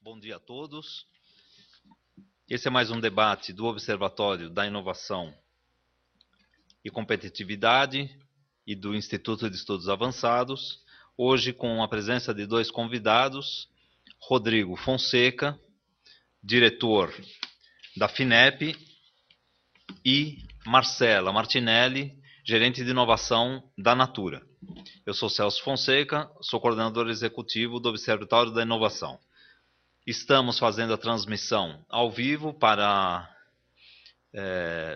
Bom dia a todos. Esse é mais um debate do Observatório da Inovação e Competitividade e do Instituto de Estudos Avançados, hoje com a presença de dois convidados, Rodrigo Fonseca, diretor da FINEP, e Marcela Martinelli, gerente de inovação da Natura. Eu sou Celso Fonseca, sou coordenador executivo do Observatório da Inovação. Estamos fazendo a transmissão ao vivo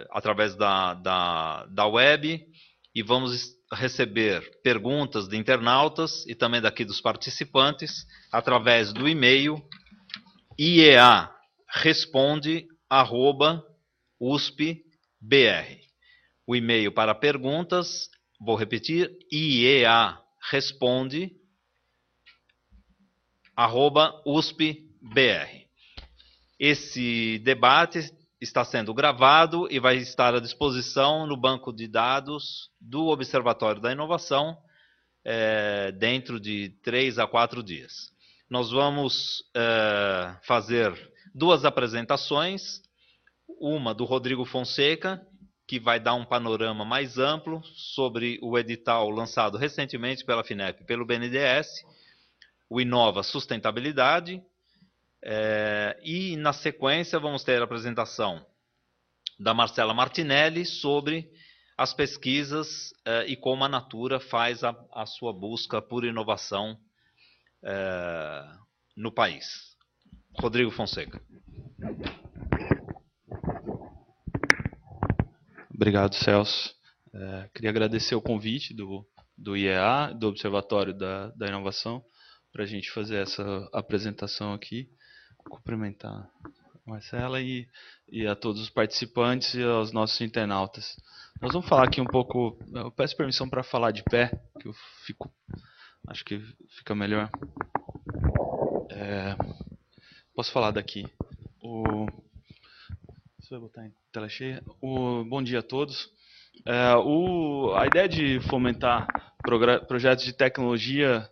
através da web e vamos receber perguntas de internautas e também daqui dos participantes através do e-mail iearesponde@usp.br. O e-mail para perguntas, vou repetir, iearesponde@usp.br. Esse debate está sendo gravado e vai estar à disposição no banco de dados do Observatório da Inovação dentro de 3 a 4 dias. Nós vamos fazer duas apresentações, uma do Rodrigo Fonseca, que vai dar um panorama mais amplo sobre o edital lançado recentemente pela FINEP e pelo BNDES, o Inova Sustentabilidade, e na sequência vamos ter a apresentação da Marcela Martinelli sobre as pesquisas e como a Natura faz a sua busca por inovação no país. Rodrigo Fonseca. Obrigado, Celso. Queria agradecer o convite do IEA, do Observatório da Inovação, para a gente fazer essa apresentação aqui. Cumprimentar a Marcela e a todos os participantes e aos nossos internautas. Nós vamos falar aqui um pouco. Eu peço permissão para falar de pé, que eu acho que fica melhor. Posso falar daqui. Você vai botar em tela cheia? Bom dia a todos. A ideia de fomentar projetos de tecnologia,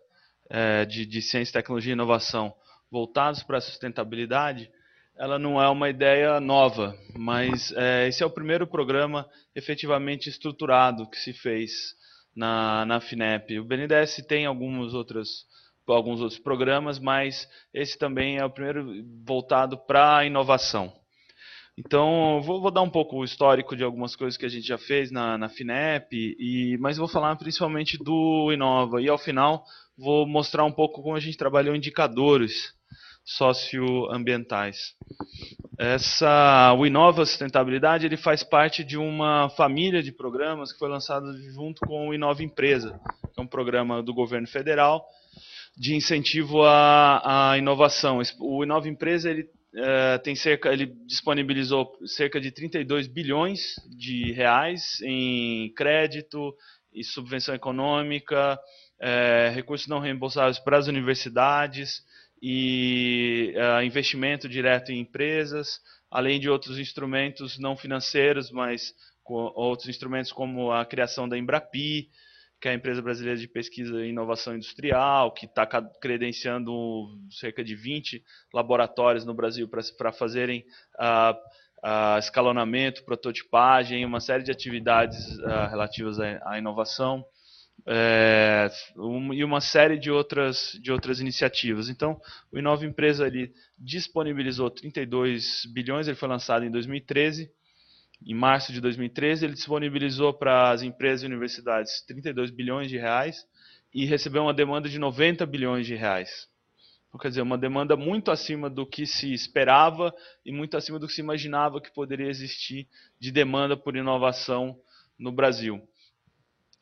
de ciência, tecnologia e inovação voltados para a sustentabilidade, ela não é uma ideia nova, mas esse é o primeiro programa efetivamente estruturado que se fez na FINEP. O BNDES tem alguns outros programas, mas esse também é o primeiro voltado para a inovação. Então, vou dar um pouco o histórico de algumas coisas que a gente já fez na FINEP, mas vou falar principalmente do Inova. E, ao final, vou mostrar um pouco como a gente trabalhou indicadores socioambientais. O Inova Sustentabilidade ele faz parte de uma família de programas que foi lançado junto com o Inova Empresa, que é um programa do governo federal de incentivo à inovação. O Inova Empresa ele disponibilizou cerca de 32 bilhões de reais em crédito e subvenção econômica, recursos não reembolsáveis para as universidades e investimento direto em empresas, além de outros instrumentos não financeiros, mas outros instrumentos como a criação da Embrapi, que é a Empresa Brasileira de Pesquisa e Inovação Industrial, que está credenciando cerca de 20 laboratórios no Brasil para fazerem escalonamento, prototipagem, uma série de atividades relativas à inovação, e uma série de outras iniciativas. Então, o Inova Empresa ele disponibilizou 32 bilhões, ele foi lançado em 2013, em março de 2013, ele disponibilizou para as empresas e universidades 32 bilhões de reais e recebeu uma demanda de 90 bilhões de reais. Então, quer dizer, uma demanda muito acima do que se esperava e muito acima do que se imaginava que poderia existir de demanda por inovação no Brasil.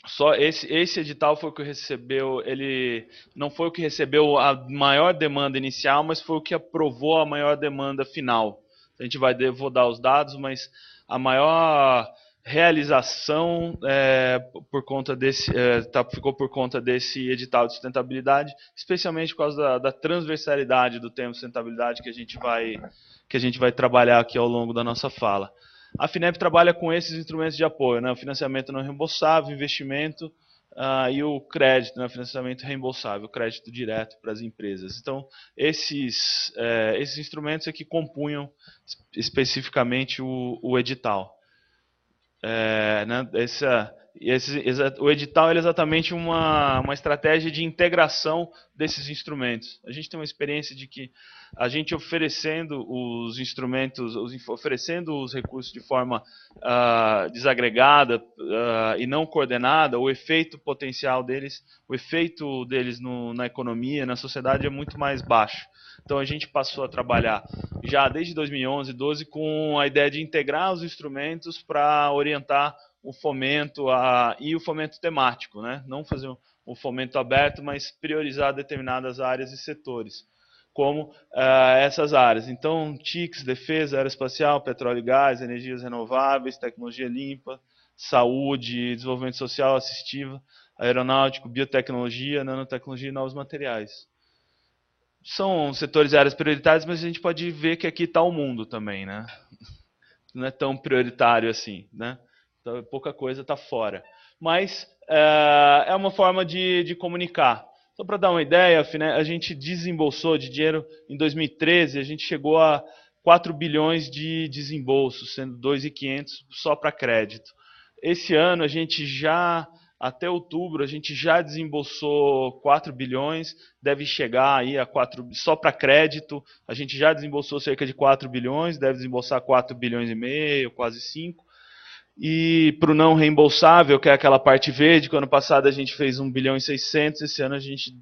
Só esse edital foi o que recebeu, ele não foi o que recebeu a maior demanda inicial, mas foi o que aprovou a maior demanda final. A gente vou dar os dados, mas a maior realização ficou por conta desse edital de sustentabilidade, especialmente por causa da transversalidade do tema sustentabilidade que a gente vai trabalhar aqui ao longo da nossa fala. A FINEP trabalha com esses instrumentos de apoio, né? O financiamento não reembolsável, investimento e o crédito, né, financiamento reembolsável, crédito direto para as empresas. Então, esses instrumentos é que compunham especificamente o edital. Né, o edital é exatamente uma estratégia de integração desses instrumentos. A gente tem uma experiência de que a gente oferecendo os instrumentos, oferecendo os recursos de forma desagregada e não coordenada, o efeito potencial deles, o efeito deles na economia, na sociedade é muito mais baixo. Então a gente passou a trabalhar já desde 2011, 2012 com a ideia de integrar os instrumentos para orientar o fomento e o fomento temático, né? Não fazer um fomento aberto, mas priorizar determinadas áreas e setores, como essas áreas. Então, TICs, defesa, aeroespacial, petróleo e gás, energias renováveis, tecnologia limpa, saúde, desenvolvimento social assistivo, aeronáutico, biotecnologia, nanotecnologia e novos materiais. São setores e áreas prioritárias, mas a gente pode ver que aqui está o mundo também, né? Não é tão prioritário assim, né? Então, pouca coisa está fora. Mas é uma forma de comunicar. Só para dar uma ideia, a gente desembolsou de dinheiro em 2013, a gente chegou a 4 bilhões de desembolsos, sendo 2.500 só para crédito. Esse ano a gente já, até outubro, a gente já desembolsou 4 bilhões, deve chegar aí a 4, só para crédito, a gente já desembolsou cerca de 4 bilhões, deve desembolsar 4 bilhões e meio, quase 5. E para o não reembolsável, que é aquela parte verde, que ano passado a gente fez 1 bilhão e 600, esse ano a gente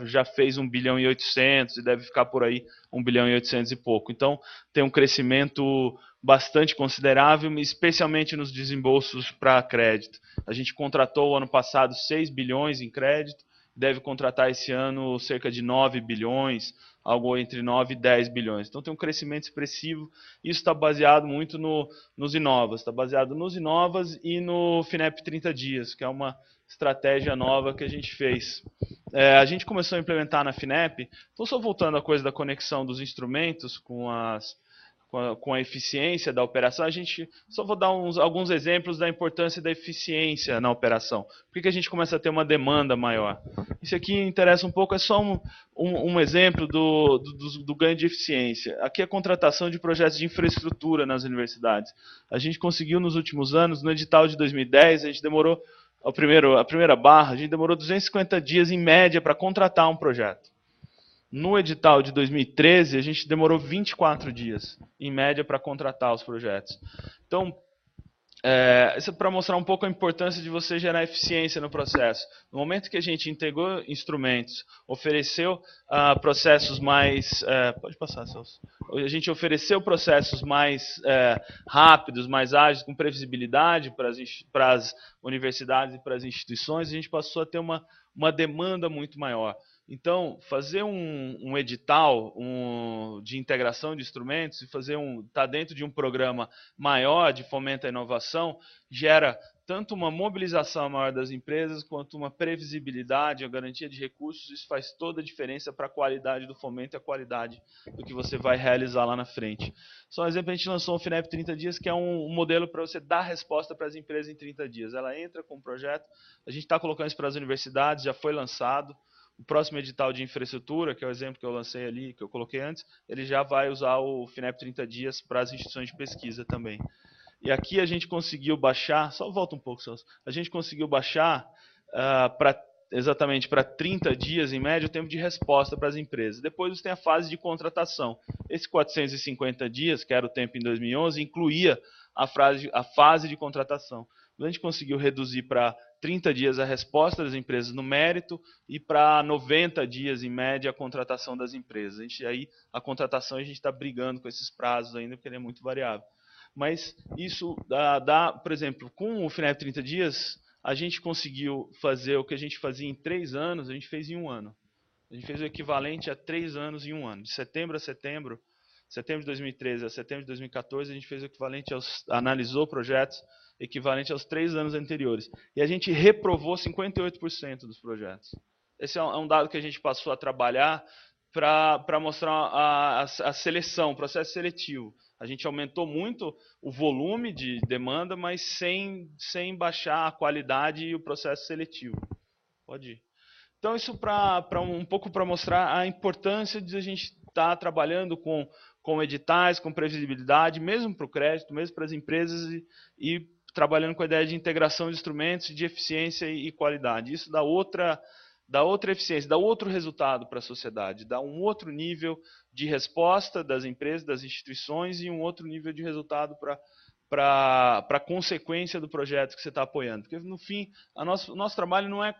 já fez 1 bilhão e 800 e deve ficar por aí 1 bilhão e 800 e pouco. Então tem um crescimento bastante considerável, especialmente nos desembolsos para crédito. A gente contratou ano passado 6 bilhões em crédito, deve contratar esse ano cerca de 9 bilhões, algo entre 9 e 10 bilhões. Então tem um crescimento expressivo. Isso está baseado muito nos Inovas. Está baseado nos Inovas e no FINEP 30 dias, que é uma estratégia nova que a gente fez. A gente começou a implementar na FINEP, então só voltando à coisa da conexão dos instrumentos com a eficiência da operação, a gente só vou dar alguns exemplos da importância da eficiência na operação. Por que a gente começa a ter uma demanda maior? Isso aqui interessa um pouco, é só um exemplo do ganho de eficiência. Aqui é a contratação de projetos de infraestrutura nas universidades. A gente conseguiu nos últimos anos, no edital de 2010, a gente demorou, a primeira barra, a gente demorou 250 dias em média para contratar um projeto. No edital de 2013, a gente demorou 24 dias, em média, para contratar os projetos. Então, isso é para mostrar um pouco a importância de você gerar eficiência no processo. No momento que a gente integrou instrumentos, ofereceu processos mais... pode passar, Celso. A gente ofereceu processos mais rápidos, mais ágeis, com previsibilidade para as universidades e para as instituições, a gente passou a ter uma demanda muito maior. Então, fazer um edital de integração de instrumentos e estar dentro de um programa maior de fomento à inovação gera tanto uma mobilização maior das empresas quanto uma previsibilidade, a garantia de recursos. Isso faz toda a diferença para a qualidade do fomento e a qualidade do que você vai realizar lá na frente. Só um exemplo, a gente lançou o FINEP 30 dias, que é um modelo para você dar resposta para as empresas em 30 dias. Ela entra com um projeto, a gente está colocando isso para as universidades, já foi lançado. O próximo edital de infraestrutura, que é o exemplo que eu lancei ali, que eu coloquei antes, ele já vai usar o FINEP 30 dias para as instituições de pesquisa também. E aqui a gente conseguiu baixar, só volta um pouco, Celso, a gente conseguiu baixar exatamente para 30 dias, em média, o tempo de resposta para as empresas. Depois você tem a fase de contratação. Esse 450 dias, que era o tempo em 2011, incluía a fase de contratação. A gente conseguiu reduzir para 30 dias a resposta das empresas no mérito e para 90 dias, em média, a contratação das empresas. A contratação a gente está brigando com esses prazos ainda, porque ele é muito variável. Mas isso dá, por exemplo, com o FINEP 30 dias, a gente conseguiu fazer o que a gente fazia em 3 anos, a gente fez em 1 ano. A gente fez o equivalente a 3 anos em 1 ano. De setembro a setembro de 2013 a setembro de 2014, a gente fez o equivalente analisou projetos equivalente aos 3 anos anteriores. E a gente reprovou 58% dos projetos. Esse é um dado que a gente passou a trabalhar para mostrar a seleção, o processo seletivo. A gente aumentou muito o volume de demanda, mas sem baixar a qualidade e o processo seletivo. Pode ir. Então, isso um pouco para mostrar a importância de a gente estar trabalhando com editais, com previsibilidade, mesmo para o crédito, mesmo para as empresas, e trabalhando com a ideia de integração de instrumentos, de eficiência e qualidade. Isso dá outra eficiência, dá outro resultado para a sociedade, dá um outro nível de resposta das empresas, das instituições, e um outro nível de resultado para a consequência do projeto que você está apoiando. Porque, no fim, o nosso trabalho não é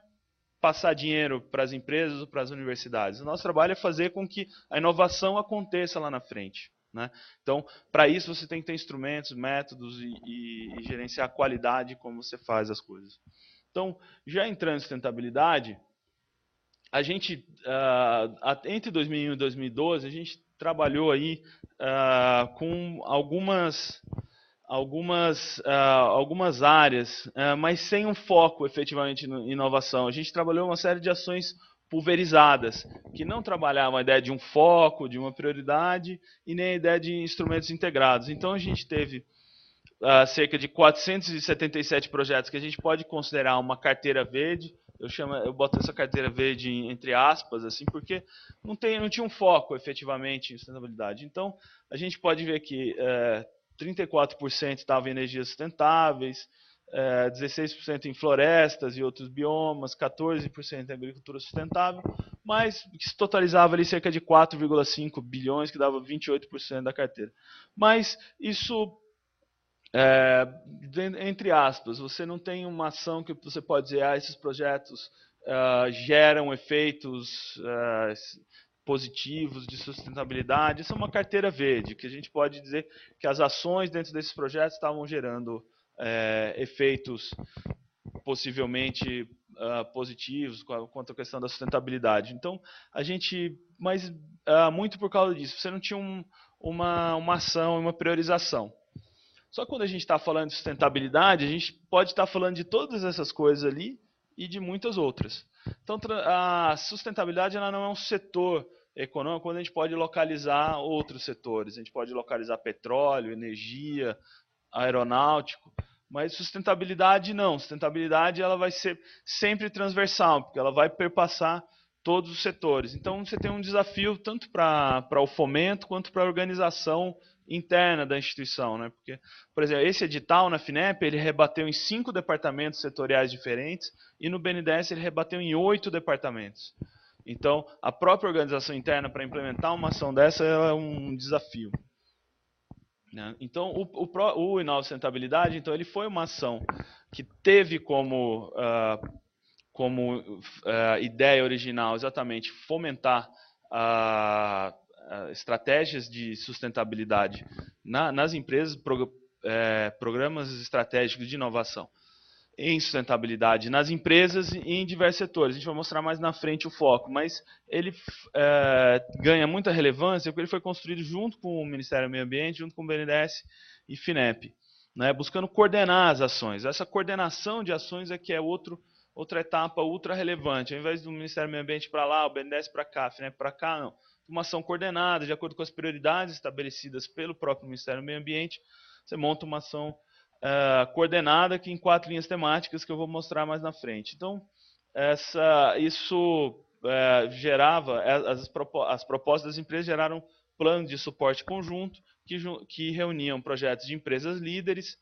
passar dinheiro para as empresas ou para as universidades. O nosso trabalho é fazer com que a inovação aconteça lá na frente, né? Então, para isso, você tem que ter instrumentos, métodos e gerenciar a qualidade como você faz as coisas. Então, já entrando em sustentabilidade, a gente, entre 2001 e 2012, a gente trabalhou aí com algumas áreas, mas sem um foco efetivamente em inovação. A gente trabalhou uma série de ações pulverizadas, que não trabalhavam a ideia de um foco, de uma prioridade, e nem a ideia de instrumentos integrados. Então, a gente teve cerca de 477 projetos que a gente pode considerar uma carteira verde. Eu boto essa carteira verde entre aspas, assim, porque não tinha um foco efetivamente em sustentabilidade. Então, a gente pode ver que 34% estavam em energias sustentáveis, 16% em florestas e outros biomas, 14% em agricultura sustentável, mas que se totalizava ali cerca de 4,5 bilhões, que dava 28% da carteira. Mas isso, entre aspas, você não tem uma ação que você pode dizer, esses projetos geram efeitos positivos de sustentabilidade. Isso é uma carteira verde, que a gente pode dizer que as ações dentro desses projetos estavam gerando efeitos possivelmente positivos quanto à questão da sustentabilidade. Então, mas muito por causa disso, você não tinha uma ação e uma priorização. Só que quando a gente está falando de sustentabilidade, a gente pode estar falando de todas essas coisas ali e de muitas outras. Então, a sustentabilidade ela não é um setor econômico onde a gente pode localizar outros setores. A gente pode localizar petróleo, energia, aeronáutico, mas sustentabilidade não. Sustentabilidade ela vai ser sempre transversal, porque ela vai perpassar todos os setores. Então, você tem um desafio tanto para o fomento quanto para a organização interna da instituição, né? Porque, por exemplo, esse edital na FINEP ele rebateu em 5 departamentos setoriais diferentes e no BNDES ele rebateu em 8 departamentos. Então, a própria organização interna para implementar uma ação dessa é um desafio, né? Então, o Inova Sustentabilidade, então, ele foi uma ação que teve como ideia original exatamente fomentar estratégias de sustentabilidade nas empresas, programas estratégicos de inovação em sustentabilidade nas empresas e em diversos setores. A gente vai mostrar mais na frente o foco, mas ele ganha muita relevância porque ele foi construído junto com o Ministério do Meio Ambiente, junto com o BNDES e FINEP, né, buscando coordenar as ações. Essa coordenação de ações é que é outra etapa ultra relevante. Ao invés do Ministério do Meio Ambiente para lá, o BNDES para cá, a FINEP para cá, não. Uma ação coordenada, de acordo com as prioridades estabelecidas pelo próprio Ministério do Meio Ambiente, você monta uma ação coordenada aqui em 4 linhas temáticas que eu vou mostrar mais na frente. Então, isso gerava, as propostas das empresas geraram planos de suporte conjunto que reuniam projetos de empresas líderes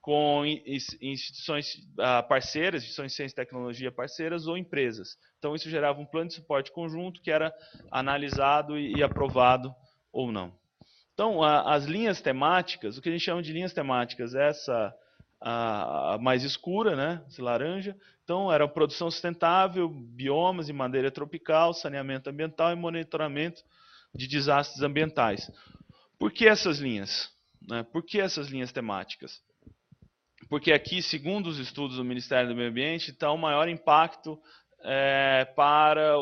com instituições parceiras, instituições de ciência e tecnologia parceiras ou empresas. Então, isso gerava um plano de suporte conjunto que era analisado e aprovado ou não. Então, as linhas temáticas, o que a gente chama de linhas temáticas, essa a mais escura, né, esse laranja. Então, era produção sustentável, biomas e madeira tropical, saneamento ambiental e monitoramento de desastres ambientais. Por que essas linhas? Né? Por que essas linhas temáticas? Porque aqui, segundo os estudos do Ministério do Meio Ambiente, está o maior impacto para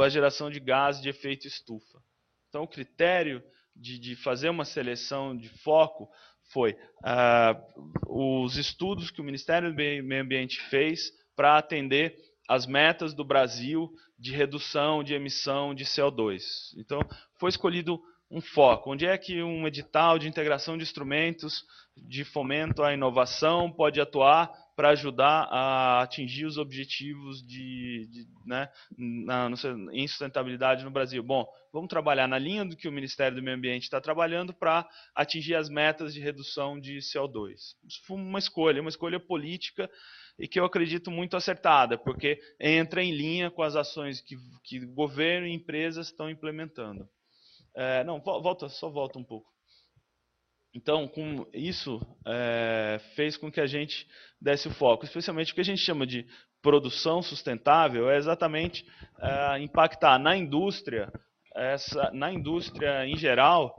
a geração de gases de efeito estufa. Então, o critério de fazer uma seleção de foco foi os estudos que o Ministério do Meio Ambiente fez para atender as metas do Brasil de redução de emissão de CO2. Então, foi escolhido um foco. Onde é que um edital de integração de instrumentos de fomento à inovação pode atuar para ajudar a atingir os objetivos né, em sustentabilidade no Brasil? Bom, vamos trabalhar na linha do que o Ministério do Meio Ambiente está trabalhando para atingir as metas de redução de CO2. Isso foi uma escolha política e que eu acredito muito acertada, porque entra em linha com as ações que o governo e empresas estão implementando. Não, só volta um pouco. Então, com isso, fez com que a gente desse o foco, especialmente o que a gente chama de produção sustentável, é exatamente impactar na indústria em geral,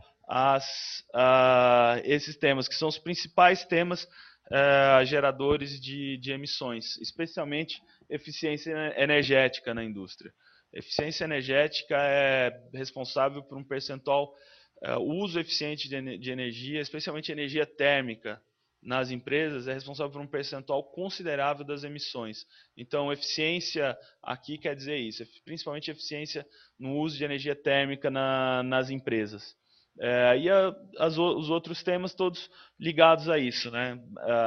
esses temas, que são os principais temas geradores de emissões, especialmente eficiência energética na indústria. Eficiência energética é responsável por um percentual, o uso eficiente de energia, especialmente energia térmica, nas empresas, é responsável por um percentual considerável das emissões. Então, eficiência aqui quer dizer isso, principalmente eficiência no uso de energia térmica nas empresas. Os outros temas todos ligados a isso, né?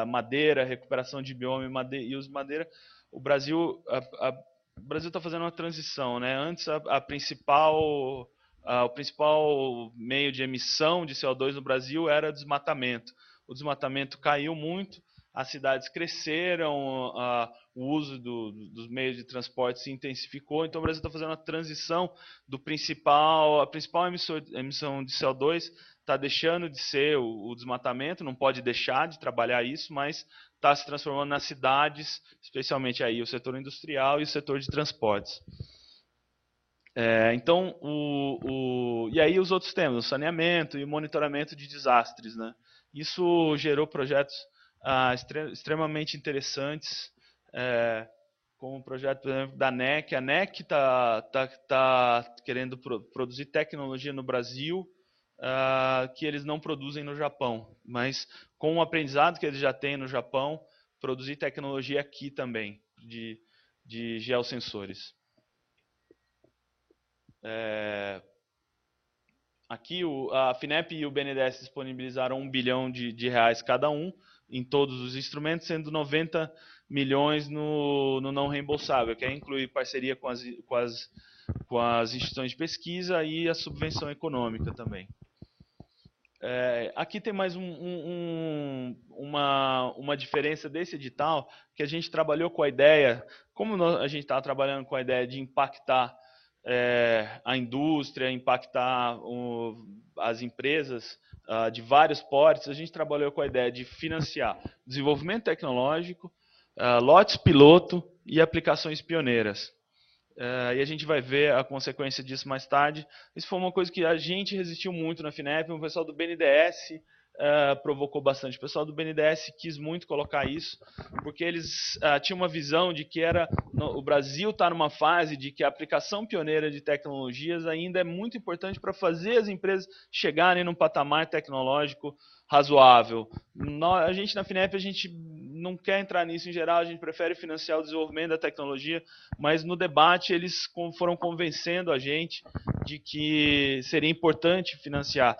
Madeira, recuperação de bioma e uso de madeira. O Brasil está fazendo uma transição, né? Antes o principal meio de emissão de CO2 no Brasil era desmatamento. O desmatamento caiu muito, as cidades cresceram, o uso dos meios de transporte se intensificou, então o Brasil está fazendo uma transição a principal emissão de CO2 está deixando de ser o desmatamento, não pode deixar de trabalhar isso, mas está se transformando nas cidades, especialmente aí o setor industrial e o setor de transportes. Então, e aí os outros temas, o saneamento e o monitoramento de desastres, né? Isso gerou projetos extremamente interessantes, como o projeto, por exemplo, da NEC. A NEC está querendo produzir tecnologia no Brasil que eles não produzem no Japão, mas com o aprendizado que eles já têm no Japão, produzir tecnologia aqui também, de geossensores. Aqui a FINEP e o BNDES disponibilizaram R$1 bilhão cada um em todos os instrumentos, sendo 90 milhões no não reembolsável, que inclui parceria com as instituições de pesquisa e a subvenção econômica também. Aqui tem mais uma diferença desse edital, que a gente trabalhou com a ideia, como a gente está trabalhando com a ideia de impactar a indústria, impactar as empresas de vários portes, a gente trabalhou com a ideia de financiar desenvolvimento tecnológico, lotes piloto e aplicações pioneiras. E a gente vai ver a consequência disso mais tarde. Isso foi uma coisa que a gente resistiu muito na FINEP, o pessoal do BNDES provocou bastante. O pessoal do BNDES quis muito colocar isso, porque eles tinham uma visão de que o Brasil está numa fase de que a aplicação pioneira de tecnologias ainda é muito importante para fazer as empresas chegarem num patamar tecnológico razoável. A gente na FINEP, a gente não quer entrar nisso em geral, a gente prefere financiar o desenvolvimento da tecnologia, mas no debate eles foram convencendo a gente de que seria importante financiar,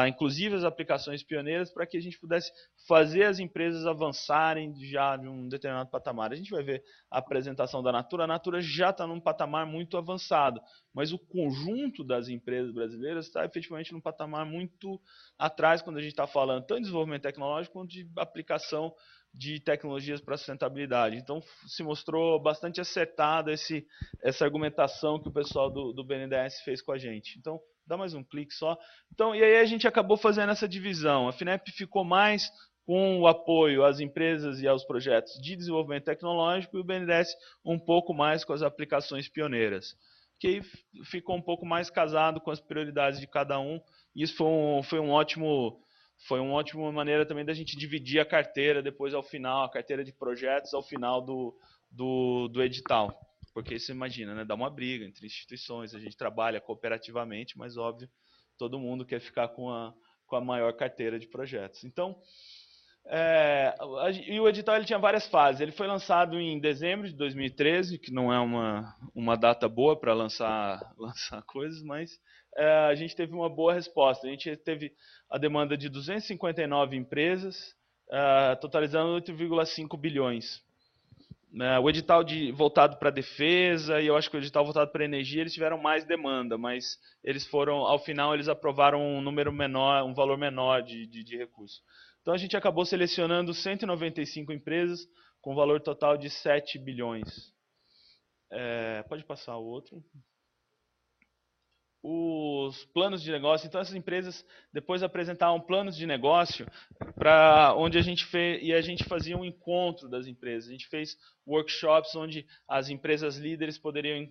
inclusive as aplicações pioneiras, para que a gente pudesse fazer as empresas avançarem já de um determinado patamar. A gente vai ver a apresentação da Natura. A Natura já está num patamar muito avançado, mas o conjunto das empresas brasileiras está efetivamente num patamar muito atrás quando a gente está falando tanto de desenvolvimento tecnológico quanto de aplicação de tecnologias para sustentabilidade. Então, se mostrou bastante acertada essa argumentação que o pessoal do BNDES fez com a gente. Então, dá mais um clique só. Então, e aí a gente acabou fazendo essa divisão. A FINEP ficou mais com o apoio às empresas e aos projetos de desenvolvimento tecnológico e o BNDES um pouco mais com as aplicações pioneiras, que aí ficou um pouco mais casado com as prioridades de cada um. E isso foi uma ótima maneira também da gente dividir a carteira depois ao final, a carteira de projetos ao final do edital. Porque você imagina, né, dá uma briga entre instituições, a gente trabalha cooperativamente, mas óbvio, todo mundo quer ficar com a maior carteira de projetos. Então, e o edital ele tinha várias fases. Ele foi lançado em dezembro de 2013, que não é uma data boa para lançar coisas, mas a gente teve uma boa resposta. A gente teve a demanda de 259 empresas, totalizando 8,5 bilhões. O edital voltado para defesa e eu acho que o edital voltado para energia, eles tiveram mais demanda, mas eles foram, ao final, eles aprovaram um número menor, um valor menor de recursos. Então a gente acabou selecionando 195 empresas com valor total de 7 bilhões. Pode passar o outro. Os planos de negócio, então essas empresas depois apresentavam planos de negócio para onde a gente fez, e a gente fazia um encontro das empresas. A gente fez workshops onde as empresas líderes poderiam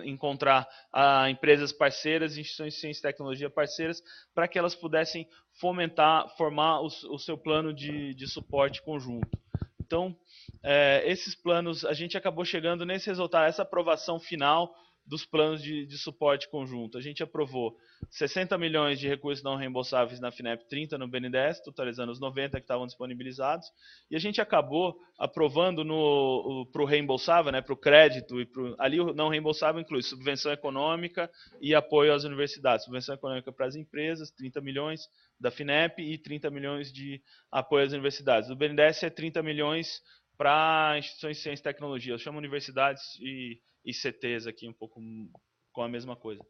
encontrar empresas parceiras, instituições de ciência e tecnologia parceiras, para que elas pudessem formar o seu plano de suporte conjunto. Então, esses planos, a gente acabou chegando nesse resultado, essa aprovação final dos planos de suporte conjunto. A gente aprovou 60 milhões de recursos não reembolsáveis na FINEP, 30 no BNDES, totalizando os 90 que estavam disponibilizados. E a gente acabou aprovando para o reembolsável, para o crédito, ali o não reembolsável inclui subvenção econômica e apoio às universidades. Subvenção econômica para as empresas, 30 milhões da FINEP e 30 milhões de apoio às universidades. Do BNDES é 30 milhões para instituições de ciência e tecnologia. Eu chamo universidades e ICTs aqui um pouco com a mesma coisa.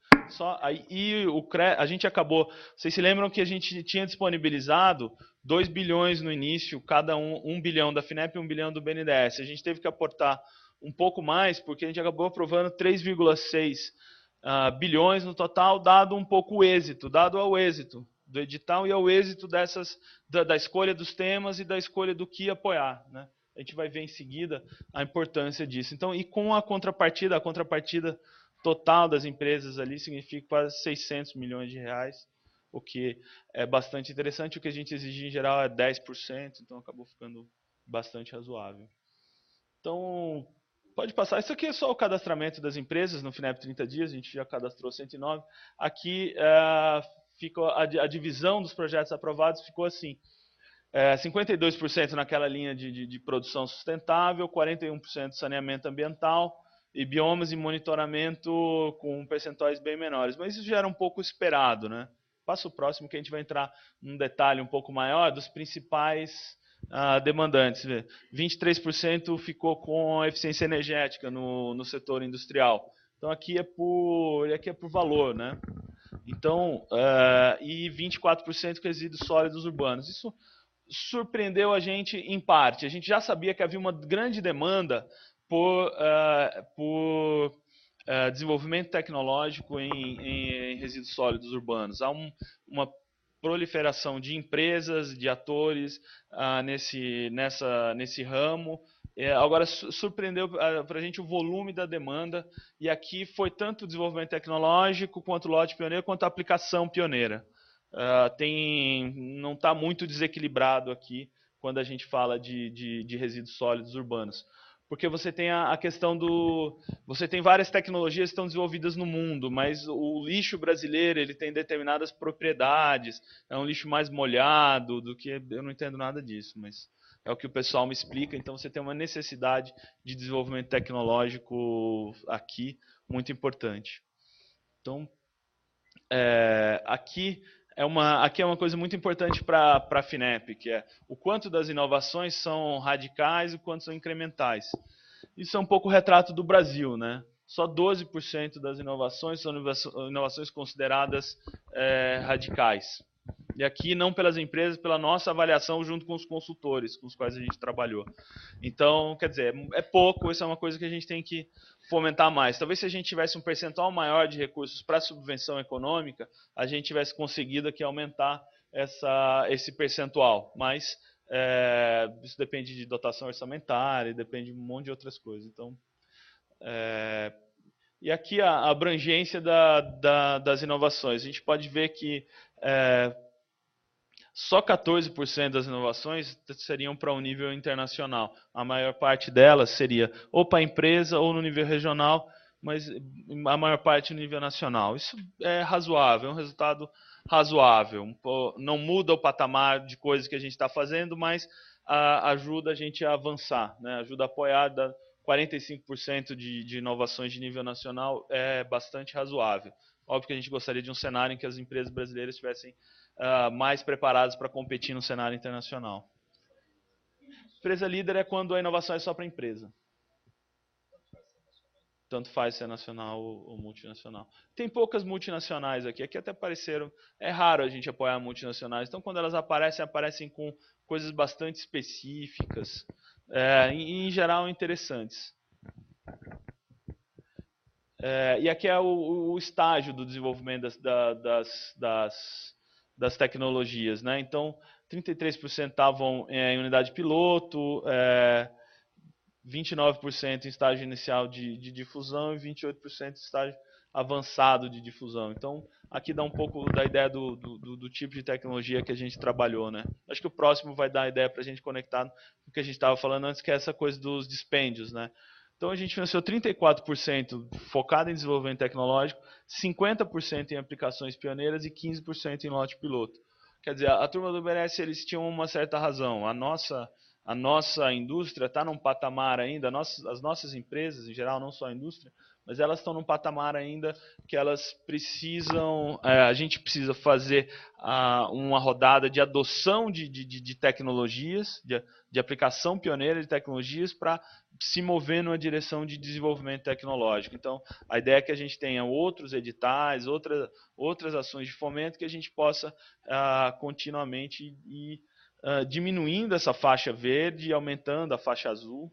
A gente acabou, vocês se lembram que a gente tinha disponibilizado 2 bilhões no início, cada 1 bilhão da FINEP e 1 bilhão do BNDES. A gente teve que aportar um pouco mais, porque a gente acabou aprovando 3,6 bilhões no total, dado ao êxito do edital e ao êxito da escolha dos temas e da escolha do que apoiar, né? A gente vai ver em seguida a importância disso. Então, e com a contrapartida total das empresas ali significa quase 600 milhões de reais, o que é bastante interessante. O que a gente exige em geral é 10%, então acabou ficando bastante razoável. Então, pode passar. Isso aqui é só o cadastramento das empresas no FINEP 30 dias, a gente já cadastrou 109. Aqui ficou a divisão dos projetos aprovados ficou assim. 52% naquela linha de produção sustentável, 41% saneamento ambiental e biomas e monitoramento com percentuais bem menores. Mas isso já era um pouco esperado, né? Passa o próximo que a gente vai entrar num detalhe um pouco maior dos principais demandantes. 23% ficou com eficiência energética no setor industrial. Então aqui é por valor, né? Então, e 24% resíduos sólidos urbanos. Isso surpreendeu a gente em parte. A gente já sabia que havia uma grande demanda por desenvolvimento tecnológico em resíduos sólidos urbanos. Há uma proliferação de empresas, de atores nesse ramo. Agora, surpreendeu para a gente o volume da demanda, e aqui foi tanto o desenvolvimento tecnológico, quanto o lote pioneiro, quanto a aplicação pioneira. Não está muito desequilibrado aqui quando a gente fala de resíduos sólidos urbanos. Porque você tem a questão você tem várias tecnologias que estão desenvolvidas no mundo, mas o lixo brasileiro ele tem determinadas propriedades, é um lixo mais molhado do que... Eu não entendo nada disso, mas é o que o pessoal me explica. Então você tem uma necessidade de desenvolvimento tecnológico aqui muito importante. Então, aqui é uma coisa muito importante para a FINEP, que é o quanto das inovações são radicais e o quanto são incrementais. Isso é um pouco o retrato do Brasil, né? Só 12% das inovações são inovações consideradas radicais. E aqui não pelas empresas, pela nossa avaliação junto com os consultores com os quais a gente trabalhou. Então, quer dizer, é pouco, isso é uma coisa que a gente tem que fomentar mais. Talvez se a gente tivesse um percentual maior de recursos para subvenção econômica, a gente tivesse conseguido aqui aumentar esse percentual. Mas isso depende de dotação orçamentária, depende de um monte de outras coisas. Então, e aqui a abrangência das inovações. A gente pode ver que só 14% das inovações seriam para um nível internacional. A maior parte delas seria ou para a empresa ou no nível regional, mas a maior parte no nível nacional. Isso é razoável, é um resultado razoável. Não muda o patamar de coisas que a gente está fazendo, mas ajuda a gente a avançar, né? Ajuda a apoiar. 45% de inovações de nível nacional é bastante razoável. Óbvio que a gente gostaria de um cenário em que as empresas brasileiras estivessem mais preparadas para competir no cenário internacional. Empresa líder é quando a inovação é só para a empresa. Tanto faz se é nacional ou multinacional. Tem poucas multinacionais aqui. Aqui até apareceram. É raro a gente apoiar multinacionais. Então, quando elas aparecem, aparecem com coisas bastante específicas. Em geral, interessantes. E aqui é o estágio do desenvolvimento das tecnologias, né? Então, 33% estavam em unidade piloto, 29% em estágio inicial de difusão e 28% em estágio avançado de difusão. Então, aqui dá um pouco da ideia do tipo de tecnologia que a gente trabalhou, né? Acho que o próximo vai dar a ideia para a gente conectar com o que a gente estava falando antes, que é essa coisa dos dispêndios, né? Então, a gente financiou 34% focado em desenvolvimento tecnológico, 50% em aplicações pioneiras e 15% em lote piloto. Quer dizer, a turma do BNDES, eles tinham uma certa razão. A nossa indústria está num patamar ainda, as nossas empresas, em geral, não só a indústria, mas elas estão num patamar ainda que elas precisam, a gente precisa fazer uma rodada de adoção de tecnologias, de aplicação pioneira de tecnologias para se mover numa direção de desenvolvimento tecnológico. Então, a ideia é que a gente tenha outros editais, outras ações de fomento que a gente possa continuamente ir diminuindo essa faixa verde e aumentando a faixa azul,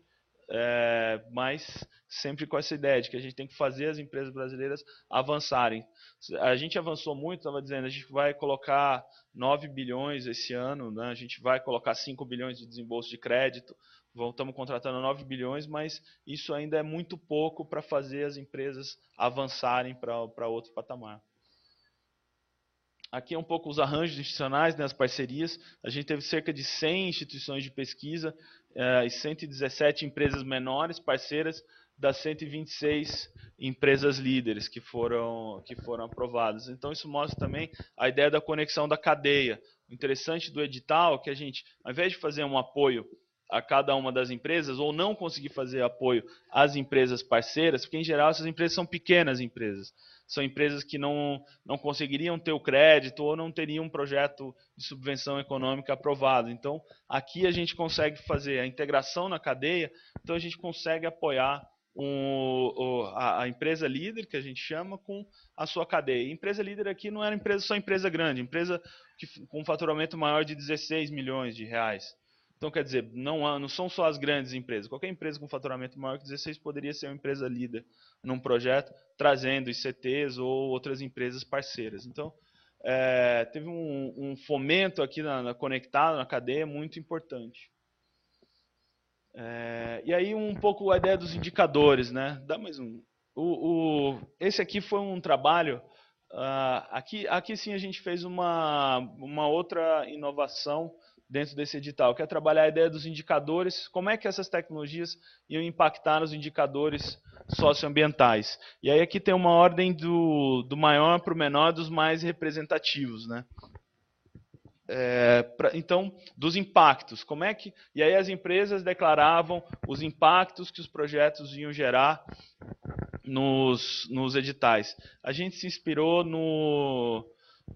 mas sempre com essa ideia de que a gente tem que fazer as empresas brasileiras avançarem. A gente avançou muito, estava dizendo, a gente vai colocar 9 bilhões esse ano, né? A gente vai colocar 5 bilhões de desembolso de crédito, estamos contratando 9 bilhões, mas isso ainda é muito pouco para fazer as empresas avançarem para outro patamar. Aqui é um pouco os arranjos institucionais, né, as parcerias. A gente teve cerca de 100 instituições de pesquisa e 117 empresas menores parceiras das 126 empresas líderes que foram aprovadas. Então, isso mostra também a ideia da conexão da cadeia. O interessante do edital é que a gente, ao invés de fazer um apoio a cada uma das empresas, ou não conseguir fazer apoio às empresas parceiras, porque, em geral, essas empresas são pequenas empresas. São empresas que não conseguiriam ter o crédito ou não teriam um projeto de subvenção econômica aprovado. Então, aqui a gente consegue fazer a integração na cadeia, então a gente consegue apoiar a empresa líder, que a gente chama, com a sua cadeia. A empresa líder aqui não era só empresa grande, empresa com um faturamento maior de 16 milhões de reais. Então, quer dizer, não são só as grandes empresas. Qualquer empresa com faturamento maior que 16 poderia ser uma empresa líder num projeto, trazendo ICTs ou outras empresas parceiras. Então, teve um fomento aqui conectado na cadeia muito importante. E aí um pouco a ideia dos indicadores, né? Dá mais um. Esse aqui foi um trabalho. Aqui sim a gente fez uma outra inovação dentro desse edital, que é trabalhar a ideia dos indicadores, como é que essas tecnologias iam impactar nos indicadores socioambientais. E aí aqui tem uma ordem do maior para o menor, dos mais representativos, né? Então, dos impactos, como é que... E aí as empresas declaravam os impactos que os projetos iam gerar nos editais. A gente se inspirou no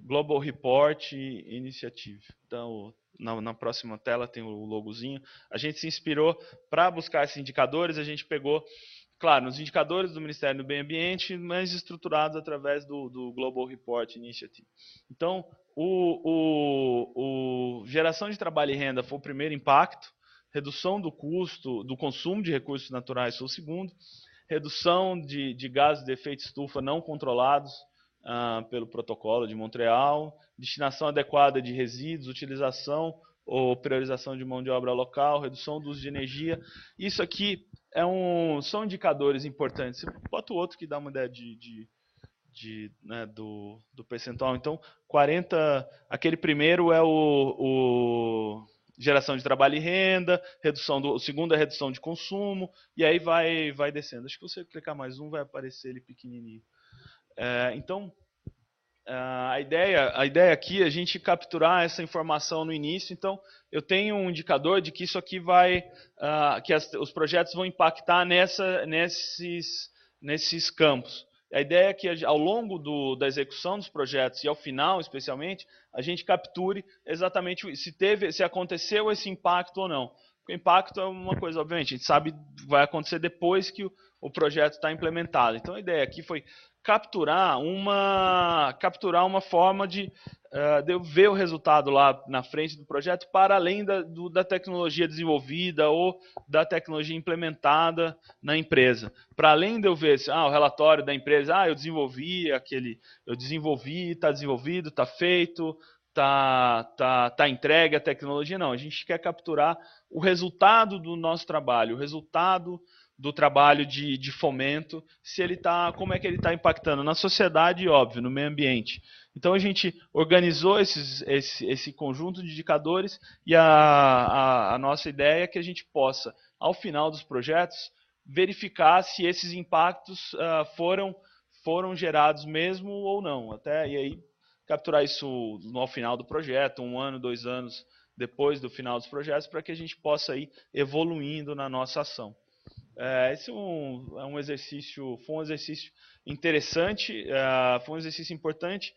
Global Report Initiative. Então, na próxima tela tem o logozinho. A gente se inspirou para buscar esses indicadores, a gente pegou, claro, nos indicadores do Ministério do Meio Ambiente, mas estruturados através do Global Report Initiative. Então, geração de trabalho e renda foi o primeiro impacto, redução do custo, do consumo de recursos naturais foi o segundo, redução de gases de efeito estufa não controlados pelo protocolo de Montreal, destinação adequada de resíduos, utilização ou priorização de mão de obra local, redução do uso de energia. Isso aqui são indicadores importantes. Bota o outro que dá uma ideia né, do percentual. Então, 40, aquele primeiro é o geração de trabalho e renda, o segundo é redução de consumo, e aí vai descendo. Acho que se você clicar mais um, vai aparecer ele pequenininho. Então, a ideia aqui é a gente capturar essa informação no início. Então, eu tenho um indicador de que isso aqui os projetos vão impactar nesses campos. A ideia é que ao longo da execução dos projetos e ao final, especialmente, a gente capture exatamente se aconteceu esse impacto ou não. O impacto é uma coisa, obviamente, a gente sabe vai acontecer depois que o projeto está implementado. Então a ideia aqui foi capturar uma forma de eu ver o resultado lá na frente do projeto para além da tecnologia desenvolvida ou da tecnologia implementada na empresa. Para além de eu ver o relatório da empresa, eu desenvolvi, está desenvolvido, está feito, tá entregue a tecnologia. Não, a gente quer capturar o resultado do nosso trabalho, o resultado do trabalho de fomento, como é que ele está impactando na sociedade e, óbvio, no meio ambiente. Então a gente organizou esse conjunto de indicadores e a nossa ideia é que a gente possa, ao final dos projetos, verificar se esses impactos foram gerados mesmo ou não. E aí capturar isso ao final do projeto, 1 ano, 2 anos depois do final dos projetos, para que a gente possa ir evoluindo na nossa ação. Esse foi um exercício interessante, foi um exercício importante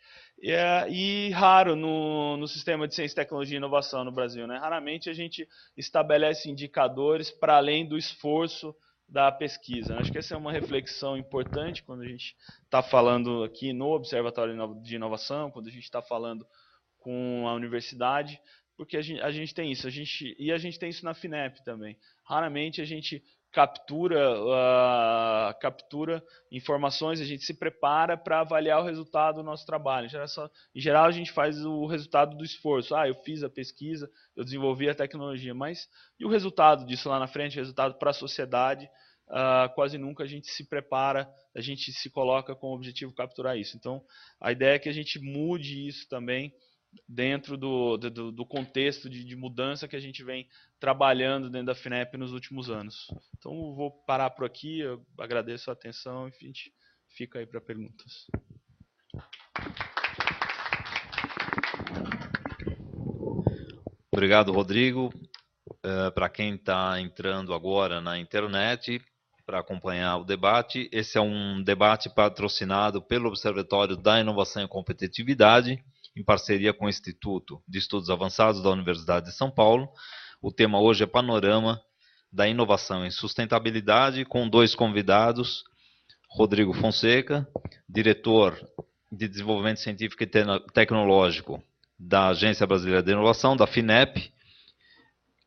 e raro no sistema de ciência, tecnologia e inovação no Brasil, né? Raramente a gente estabelece indicadores para além do esforço da pesquisa. Acho que essa é uma reflexão importante quando a gente está falando aqui no Observatório de Inovação, quando a gente está falando com a universidade, porque a gente tem isso, e a gente tem isso na FINEP também. Raramente a gente captura informações, a gente se prepara para avaliar o resultado do nosso trabalho. Em geral, a gente faz o resultado do esforço. Eu fiz a pesquisa, eu desenvolvi a tecnologia, mas e o resultado disso lá na frente, o resultado para a sociedade? Quase nunca a gente se prepara, a gente se coloca com o objetivo de capturar isso. Então, a ideia é que a gente mude isso também dentro do contexto de mudança que a gente vem trabalhando dentro da FINEP nos últimos anos. Então, eu vou parar por aqui, eu agradeço a atenção e a gente fica aí para perguntas. Obrigado, Rodrigo. Para quem está entrando agora na internet para acompanhar o debate, esse é um debate patrocinado pelo Observatório da Inovação e Competitividade, em parceria com o Instituto de Estudos Avançados da Universidade de São Paulo. O tema hoje é Panorama da Inovação e Sustentabilidade, com 2 convidados, Rodrigo Fonseca, diretor de Desenvolvimento Científico e Tecnológico da Agência Brasileira de Inovação, da FINEP,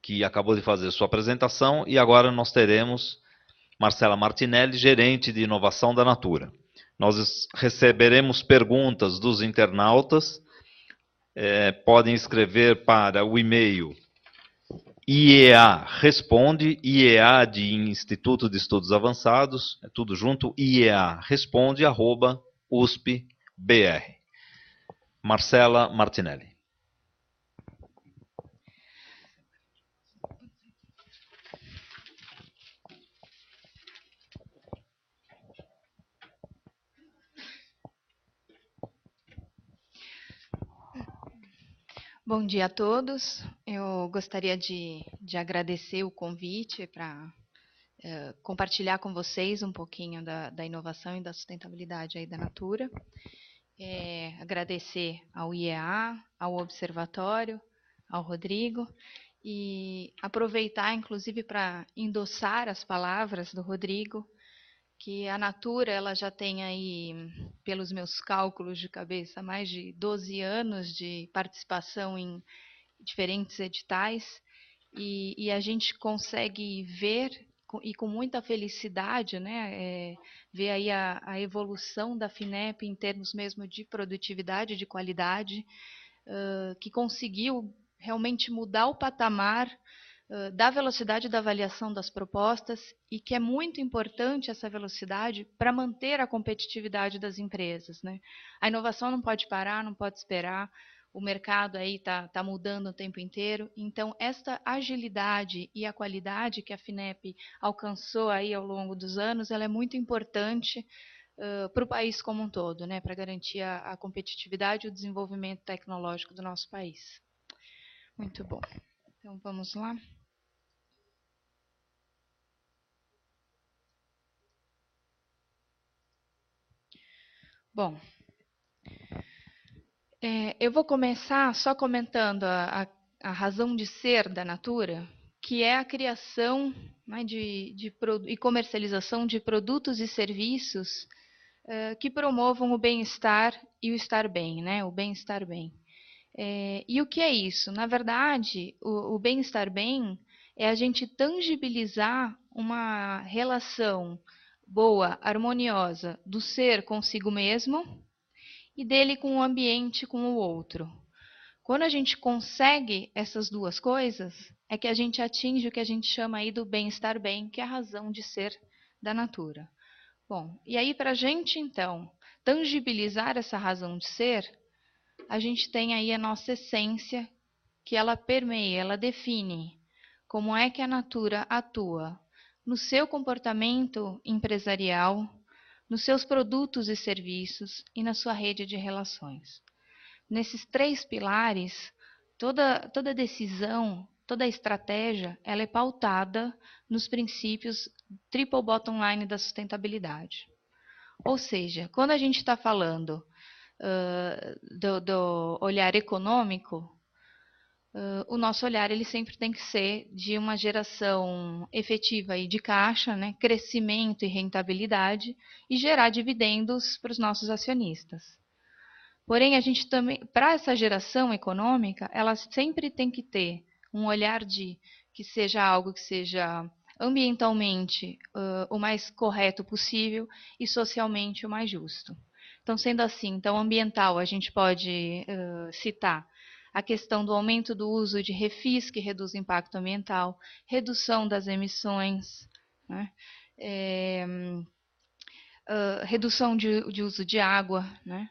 que acabou de fazer sua apresentação, e agora nós teremos Marcela Martinelli, gerente de inovação da Natura. Nós receberemos perguntas dos internautas, podem escrever para o e-mail IEA Responde, IEA de Instituto de Estudos Avançados, tudo junto, IEA Responde, @USP-BR. Marcela Martinelli. Bom dia a todos. Eu gostaria de agradecer o convite para compartilhar com vocês um pouquinho da inovação e da sustentabilidade aí da Natura. Agradecer ao IEA, ao Observatório, ao Rodrigo, e aproveitar, inclusive, para endossar as palavras do Rodrigo, que a Natura ela já tem aí, pelos meus cálculos de cabeça, mais de 12 anos de participação em diferentes editais, e a gente consegue ver, e com muita felicidade, né, ver aí a evolução da FINEP em termos mesmo de produtividade, de qualidade, que conseguiu realmente mudar o patamar da velocidade da avaliação das propostas, e que é muito importante essa velocidade para manter a competitividade das empresas, né? A inovação não pode parar, não pode esperar, o mercado aí está mudando o tempo inteiro, então esta agilidade e a qualidade que a FINEP alcançou aí ao longo dos anos, ela é muito importante para o país como um todo, né? Para garantir a competitividade e o desenvolvimento tecnológico do nosso país. Muito bom. Então vamos lá. Bom, eu vou começar só comentando a razão de ser da Natura, que é a criação, né, e comercialização de produtos e serviços que promovam o bem-estar e o estar bem, né, o bem-estar bem. E o que é isso? Na verdade, o bem-estar bem é a gente tangibilizar uma relação boa, harmoniosa do ser consigo mesmo e dele com o ambiente, com o outro. Quando a gente consegue essas duas coisas, é que a gente atinge o que a gente chama aí do bem-estar bem, que é a razão de ser da Natura. Bom, e aí para a gente, então, tangibilizar essa razão de ser, a gente tem aí a nossa essência, que ela permeia, ela define como é que a Natura atua no seu comportamento empresarial, nos seus produtos e serviços e na sua rede de relações. Nesses três pilares, toda decisão, toda estratégia, ela é pautada nos princípios triple bottom line da sustentabilidade. Ou seja, quando a gente está falando do olhar econômico, o nosso olhar ele sempre tem que ser de uma geração efetiva aí de caixa, né, crescimento e rentabilidade, e gerar dividendos para os nossos acionistas. Porém, a gente também, para essa geração econômica, ela sempre tem que ter um olhar de que seja algo que seja ambientalmente o mais correto possível e socialmente o mais justo. Então, sendo assim, então ambiental, a gente pode citar a questão do aumento do uso de refis, que reduz o impacto ambiental, redução das emissões, né? Redução de uso de água, né?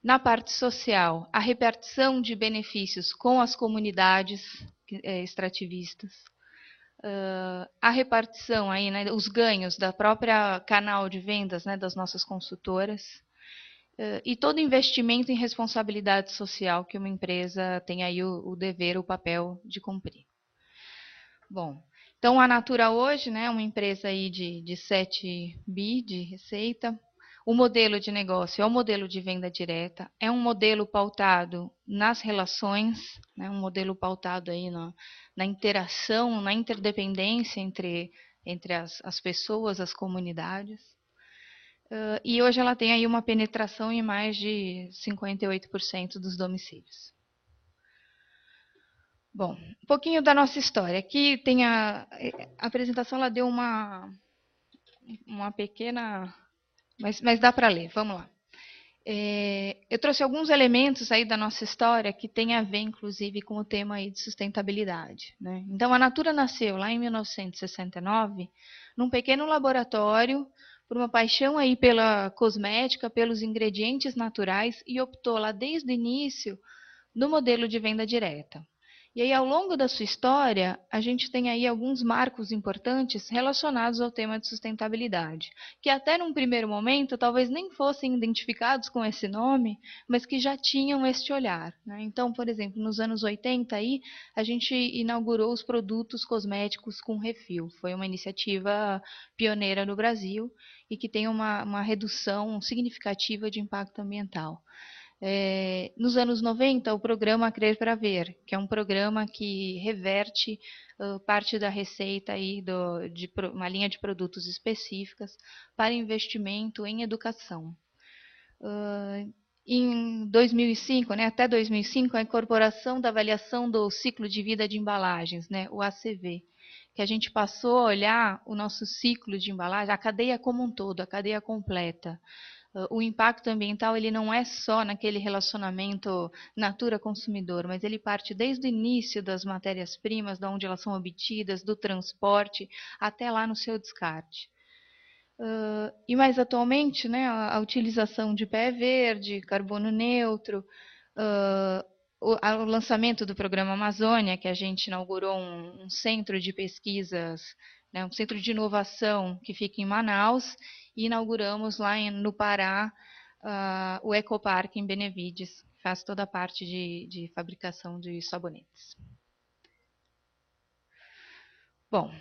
Na parte social, a repartição de benefícios com as comunidades extrativistas, a repartição aí, né, os ganhos da própria canal de vendas, né, das nossas consultoras, e todo investimento em responsabilidade social que uma empresa tem aí o dever, o papel de cumprir. Bom, então a Natura hoje, né, é uma empresa aí de 7 bi de receita. O modelo de negócio é o modelo de venda direta, é um modelo pautado nas relações, né, um modelo pautado aí na interação, na interdependência entre as pessoas, as comunidades. E hoje ela tem aí uma penetração em mais de 58% dos domicílios. Bom, um pouquinho da nossa história. Aqui tem a apresentação, ela deu uma pequena... Mas dá para ler, vamos lá. Eu trouxe alguns elementos aí da nossa história que tem a ver, inclusive, com o tema aí de sustentabilidade, né? Então, a Natura nasceu lá em 1969, num pequeno laboratório, por uma paixão aí pela cosmética, pelos ingredientes naturais, e optou lá desde o início no modelo de venda direta. E aí, ao longo da sua história, a gente tem aí alguns marcos importantes relacionados ao tema de sustentabilidade, que até num primeiro momento talvez nem fossem identificados com esse nome, mas que já tinham este olhar, né? Então, por exemplo, nos anos 80 aí, a gente inaugurou os produtos cosméticos com refil. Foi uma iniciativa pioneira no Brasil e que tem uma redução significativa de impacto ambiental. Nos anos 90, o programa Crer para Ver, que é um programa que reverte parte da receita aí de uma linha de produtos específicas para investimento em educação. Em 2005, né, até 2005, a incorporação da avaliação do ciclo de vida de embalagens, né, o ACV, que a gente passou a olhar o nosso ciclo de embalagem, a cadeia como um todo, a cadeia completa. O impacto ambiental ele não é só naquele relacionamento natura-consumidor, mas ele parte desde o início das matérias-primas, de onde elas são obtidas, do transporte, até lá no seu descarte. E mais atualmente, né, a utilização de pé verde, carbono neutro, o lançamento do programa Amazônia, que a gente inaugurou um centro de pesquisas, né, um centro de inovação que fica em Manaus, e inauguramos lá no Pará o Ecoparque em Benevides, que faz toda a parte de fabricação de sabonetes. Bom,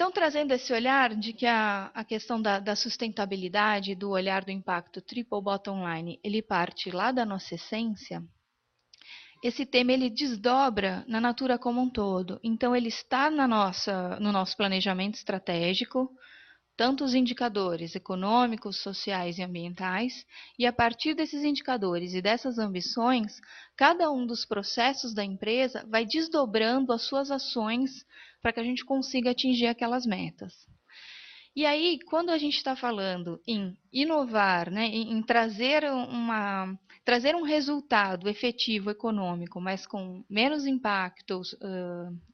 Então, trazendo esse olhar de que a questão da sustentabilidade, do olhar do impacto triple bottom line, ele parte lá da nossa essência, esse tema ele desdobra na Natura como um todo. Então, ele está no nosso planejamento estratégico, tanto os indicadores econômicos, sociais e ambientais, e a partir desses indicadores e dessas ambições, cada um dos processos da empresa vai desdobrando as suas ações para que a gente consiga atingir aquelas metas. E aí, quando a gente está falando em inovar, né, em trazer um resultado efetivo econômico, mas com menos impacto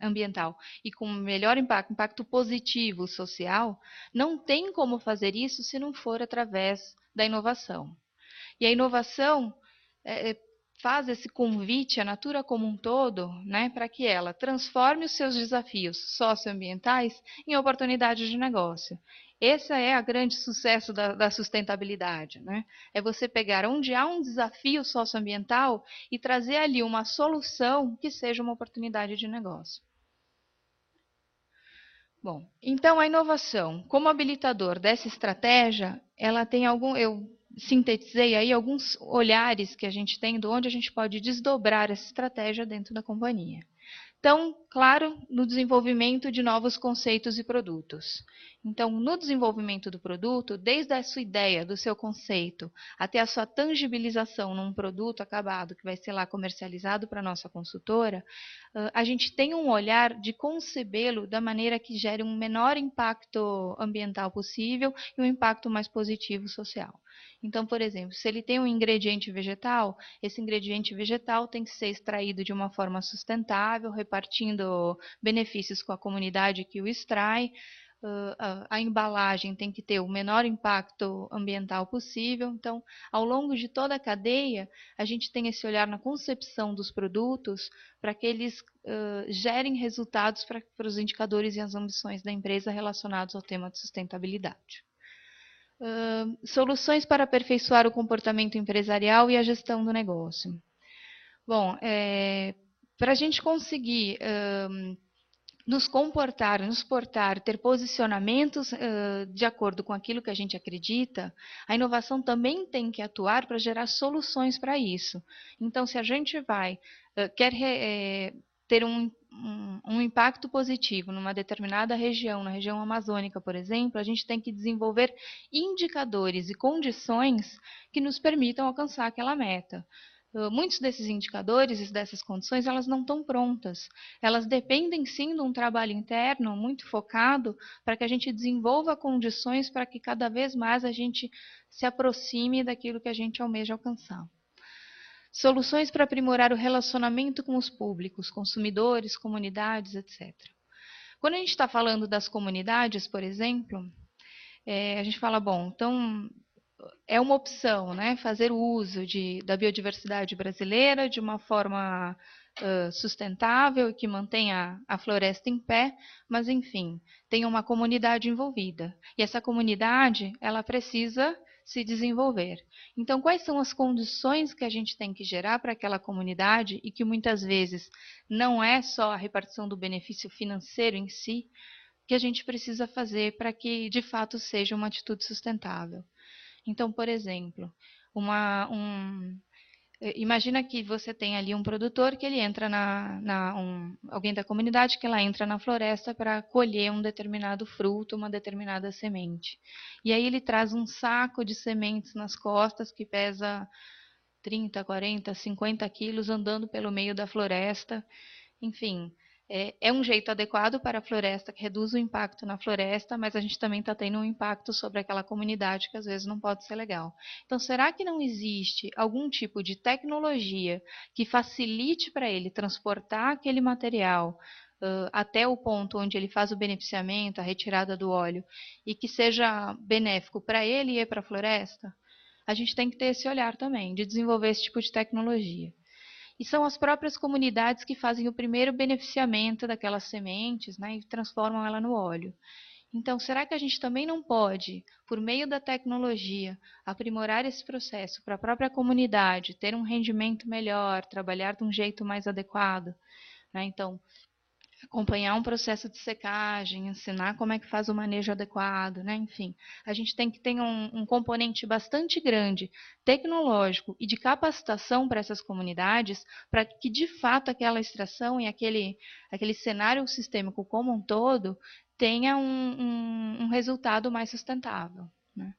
ambiental e com melhor impacto positivo social, não tem como fazer isso se não for através da inovação. E a inovação faz esse convite à Natura como um todo, né, para que ela transforme os seus desafios socioambientais em oportunidades de negócio. Esse é o grande sucesso da sustentabilidade, né? É você pegar onde há um desafio socioambiental e trazer ali uma solução que seja uma oportunidade de negócio. Bom, então a inovação, como habilitador dessa estratégia, ela tem eu sintetizei aí alguns olhares que a gente tem de onde a gente pode desdobrar essa estratégia dentro da companhia. Então, claro, no desenvolvimento de novos conceitos e produtos. Então, no desenvolvimento do produto, desde a sua ideia, do seu conceito, até a sua tangibilização num produto acabado que vai ser lá comercializado para a nossa consultora, a gente tem um olhar de concebê-lo da maneira que gere um menor impacto ambiental possível e um impacto mais positivo social. Então, por exemplo, se ele tem um ingrediente vegetal, esse ingrediente vegetal tem que ser extraído de uma forma sustentável, repartindo benefícios com a comunidade que o extrai. A embalagem tem que ter o menor impacto ambiental possível. Então, ao longo de toda a cadeia, a gente tem esse olhar na concepção dos produtos para que eles gerem resultados para os indicadores e as ambições da empresa relacionados ao tema de sustentabilidade. Soluções para aperfeiçoar o comportamento empresarial e a gestão do negócio. Bom, para a gente conseguir nos comportar, nos portar, ter posicionamentos de acordo com aquilo que a gente acredita, a inovação também tem que atuar para gerar soluções para isso. Então, se a gente quer ter um impacto positivo numa determinada região, na região amazônica, por exemplo, a gente tem que desenvolver indicadores e condições que nos permitam alcançar aquela meta. Muitos desses indicadores e dessas condições, elas não estão prontas. Elas dependem, sim, de um trabalho interno muito focado para que a gente desenvolva condições para que cada vez mais a gente se aproxime daquilo que a gente almeja alcançar. Soluções para aprimorar o relacionamento com os públicos, consumidores, comunidades, etc. Quando a gente está falando das comunidades, por exemplo, a gente fala, bom, então é uma opção, né, fazer o uso da biodiversidade brasileira de uma forma sustentável e que mantenha a floresta em pé, mas, enfim, tem uma comunidade envolvida. E essa comunidade, ela precisa se desenvolver. Então, quais são as condições que a gente tem que gerar para aquela comunidade e que muitas vezes não é só a repartição do benefício financeiro em si, que a gente precisa fazer para que, de fato, seja uma atitude sustentável. Então, por exemplo, imagina que você tem ali um produtor que ele entra alguém da comunidade que ela entra na floresta para colher um determinado fruto, uma determinada semente. E aí ele traz um saco de sementes nas costas que pesa 30, 40, 50 quilos andando pelo meio da floresta. Enfim, é um jeito adequado para a floresta, que reduz o impacto na floresta, mas a gente também está tendo um impacto sobre aquela comunidade que às vezes não pode ser legal. Então, será que não existe algum tipo de tecnologia que facilite para ele transportar aquele material até o ponto onde ele faz o beneficiamento, a retirada do óleo, e que seja benéfico para ele e para a floresta? A gente tem que ter esse olhar também, de desenvolver esse tipo de tecnologia. E são as próprias comunidades que fazem o primeiro beneficiamento daquelas sementes, né, e transformam ela no óleo. Então, será que a gente também não pode, por meio da tecnologia, aprimorar esse processo para a própria comunidade, ter um rendimento melhor, trabalhar de um jeito mais adequado? Né? Então, acompanhar um processo de secagem, ensinar como é que faz o manejo adequado, né? Enfim, a gente tem que ter um componente bastante grande, tecnológico e de capacitação para essas comunidades, para que de fato aquela extração e aquele cenário sistêmico como um todo tenha um resultado mais sustentável, né?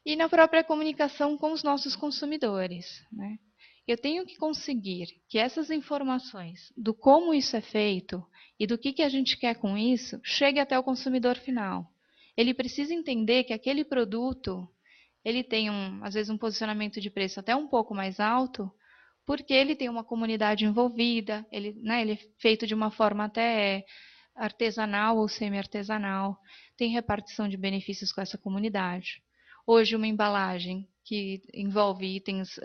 E na própria comunicação com os nossos consumidores, né? Eu tenho que conseguir que essas informações do como isso é feito e do que a gente quer com isso chegue até o consumidor final. Ele precisa entender que aquele produto ele tem às vezes um posicionamento de preço até um pouco mais alto, porque ele tem uma comunidade envolvida, ele é feito de uma forma até artesanal ou semi-artesanal, tem repartição de benefícios com essa comunidade. Hoje, uma embalagem que envolve itens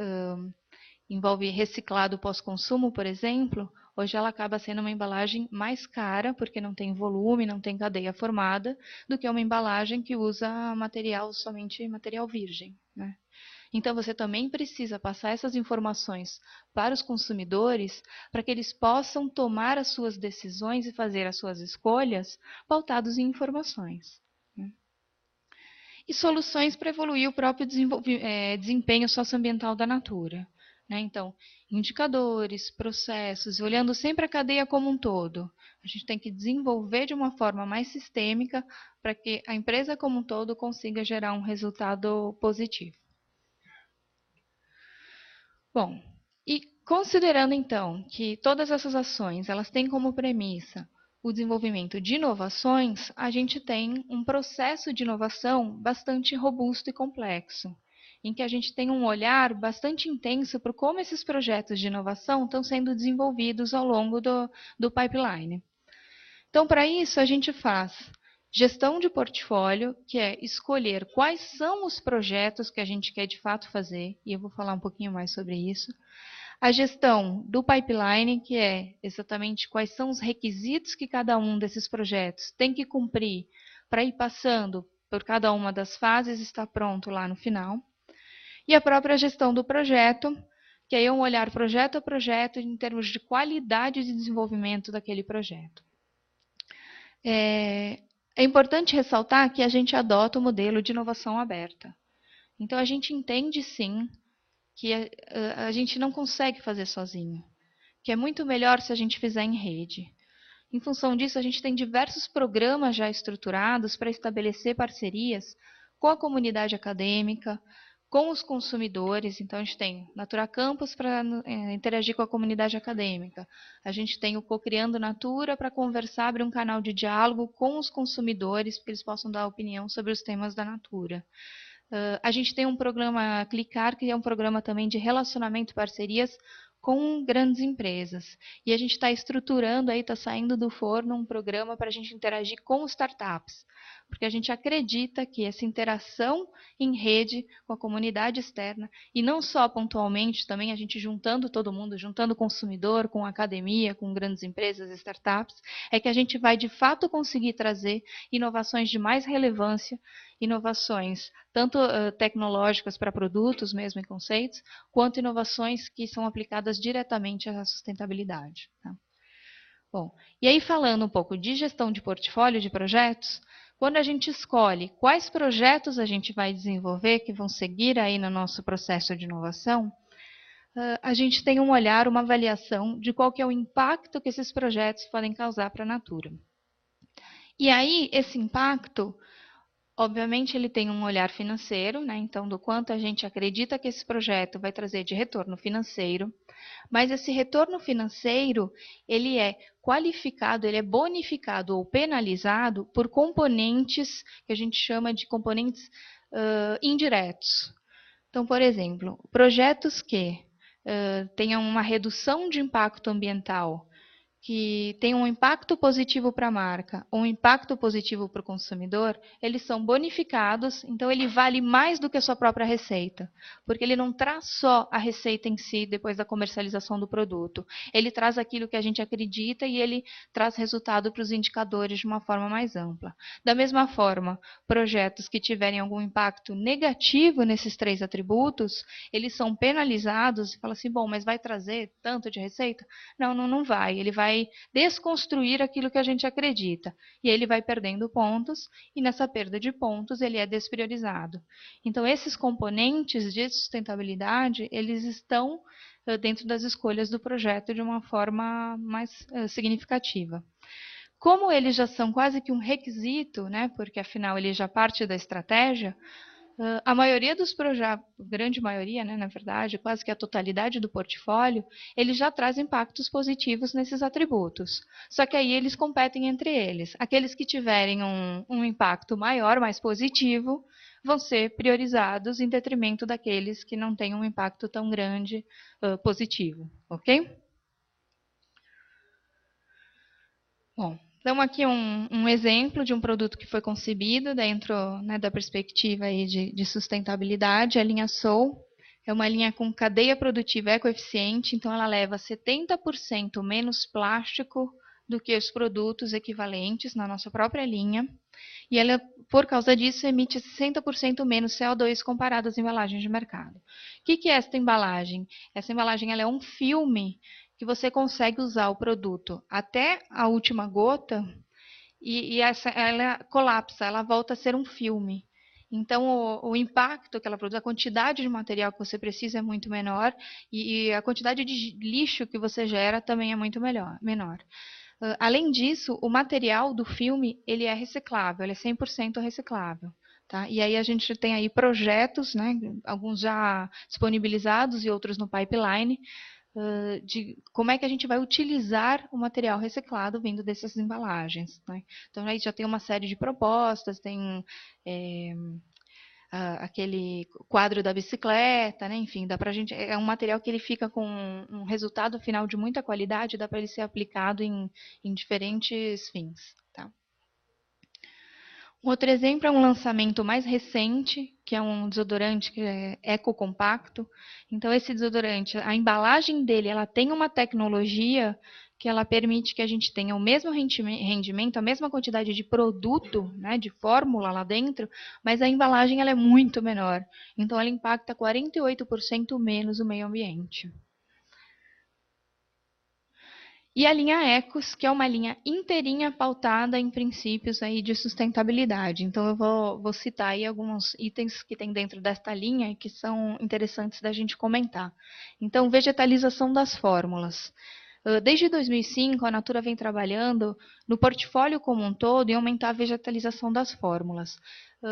envolve reciclado pós-consumo, por exemplo, hoje ela acaba sendo uma embalagem mais cara, porque não tem volume, não tem cadeia formada, do que uma embalagem que usa somente material virgem, né? Então, você também precisa passar essas informações para os consumidores, para que eles possam tomar as suas decisões e fazer as suas escolhas pautados em informações, né? E soluções para evoluir o próprio desempenho socioambiental da Natura, né? Então, indicadores, processos, olhando sempre a cadeia como um todo. A gente tem que desenvolver de uma forma mais sistêmica para que a empresa como um todo consiga gerar um resultado positivo. Bom, e considerando então que todas essas ações elas têm como premissa o desenvolvimento de inovações, a gente tem um processo de inovação bastante robusto e complexo, em que a gente tem um olhar bastante intenso para como esses projetos de inovação estão sendo desenvolvidos ao longo do pipeline. Então, para isso, a gente faz gestão de portfólio, que é escolher quais são os projetos que a gente quer de fato fazer, e eu vou falar um pouquinho mais sobre isso. A gestão do pipeline, que é exatamente quais são os requisitos que cada um desses projetos tem que cumprir para ir passando por cada uma das fases e estar pronto lá no final. E a própria gestão do projeto, que aí é um olhar projeto a projeto em termos de qualidade de desenvolvimento daquele projeto. É importante ressaltar que a gente adota o modelo de inovação aberta. Então, a gente entende, sim, que a gente não consegue fazer sozinho, que é muito melhor se a gente fizer em rede. Em função disso, a gente tem diversos programas já estruturados para estabelecer parcerias com a comunidade acadêmica, com os consumidores. Então, a gente tem Natura Campus para interagir com a comunidade acadêmica. A gente tem o Cocriando Natura para conversar, abrir um canal de diálogo com os consumidores, para que eles possam dar opinião sobre os temas da Natura. A gente tem um programa Clicar, que é um programa também de relacionamento e parcerias com grandes empresas. E a gente está estruturando, está saindo do forno um programa para a gente interagir com startups. Porque a gente acredita que essa interação em rede com a comunidade externa, e não só pontualmente, também a gente juntando todo mundo, juntando o consumidor, com a academia, com grandes empresas, startups, é que a gente vai de fato conseguir trazer inovações de mais relevância, inovações tanto tecnológicas para produtos mesmo e conceitos, quanto inovações que são aplicadas diretamente à sustentabilidade, tá? Bom, e aí falando um pouco de gestão de portfólio de projetos, quando a gente escolhe quais projetos a gente vai desenvolver, que vão seguir aí no nosso processo de inovação, a gente tem um olhar, uma avaliação de qual que é o impacto que esses projetos podem causar para a Natura. E aí, esse impacto, obviamente, ele tem um olhar financeiro, né? Então, do quanto a gente acredita que esse projeto vai trazer de retorno financeiro. Mas esse retorno financeiro, ele é qualificado, ele é bonificado ou penalizado por componentes que a gente chama de componentes indiretos. Então, por exemplo, projetos que tenham uma redução de impacto ambiental, que tem um impacto positivo para a marca, um impacto positivo para o consumidor, eles são bonificados, então ele vale mais do que a sua própria receita, porque ele não traz só a receita em si depois da comercialização do produto, ele traz aquilo que a gente acredita e ele traz resultado para os indicadores de uma forma mais ampla. Da mesma forma, projetos que tiverem algum impacto negativo nesses 3 atributos, eles são penalizados e fala assim, bom, mas vai trazer tanto de receita? Não vai, ele vai vai desconstruir aquilo que a gente acredita. E ele vai perdendo pontos, e nessa perda de pontos ele é despriorizado. Então, esses componentes de sustentabilidade, eles estão dentro das escolhas do projeto de uma forma mais significativa. Como eles já são quase que um requisito, né, porque afinal ele já parte da estratégia, a maioria dos projetos, grande maioria, né, na verdade, quase que a totalidade do portfólio, eles já trazem impactos positivos nesses atributos. Só que aí eles competem entre eles. Aqueles que tiverem um impacto maior, mais positivo, vão ser priorizados em detrimento daqueles que não têm um impacto tão grande positivo, ok? Bom, então aqui um exemplo de um produto que foi concebido dentro, né, da perspectiva aí de sustentabilidade. A linha Soul é uma linha com cadeia produtiva ecoeficiente, então ela leva 70% menos plástico do que os produtos equivalentes na nossa própria linha. E ela, por causa disso, emite 60% menos CO2 comparado às embalagens de mercado. O que é esta embalagem? Essa embalagem ela é um filme que você consegue usar o produto até a última gota e ela colapsa, ela volta a ser um filme. Então, o impacto que ela produz, a quantidade de material que você precisa é muito menor e a quantidade de lixo que você gera também é muito menor. Além disso, o material do filme ele é reciclável, ele é 100% reciclável. Tá? E aí a gente tem aí projetos, né, alguns já disponibilizados e outros no pipeline, de como é que a gente vai utilizar o material reciclado vindo dessas embalagens. Né? Então, aí já tem uma série de propostas, tem aquele quadro da bicicleta, né? Enfim, dá pra gente, é um material que ele fica com um resultado final de muita qualidade, dá para ele ser aplicado em diferentes fins. Tá? Um outro exemplo é um lançamento mais recente, que é um desodorante que é ecocompacto. Então, esse desodorante, a embalagem dele, ela tem uma tecnologia que ela permite que a gente tenha o mesmo rendimento, a mesma quantidade de produto, né, de fórmula lá dentro, mas a embalagem ela é muito menor. Então, ela impacta 48% menos o meio ambiente. E a linha Ecos, que é uma linha inteirinha pautada em princípios aí de sustentabilidade. Então, eu vou citar aí alguns itens que tem dentro desta linha e que são interessantes da gente comentar. Então, vegetalização das fórmulas. Desde 2005, a Natura vem trabalhando no portfólio como um todo em aumentar a vegetalização das fórmulas.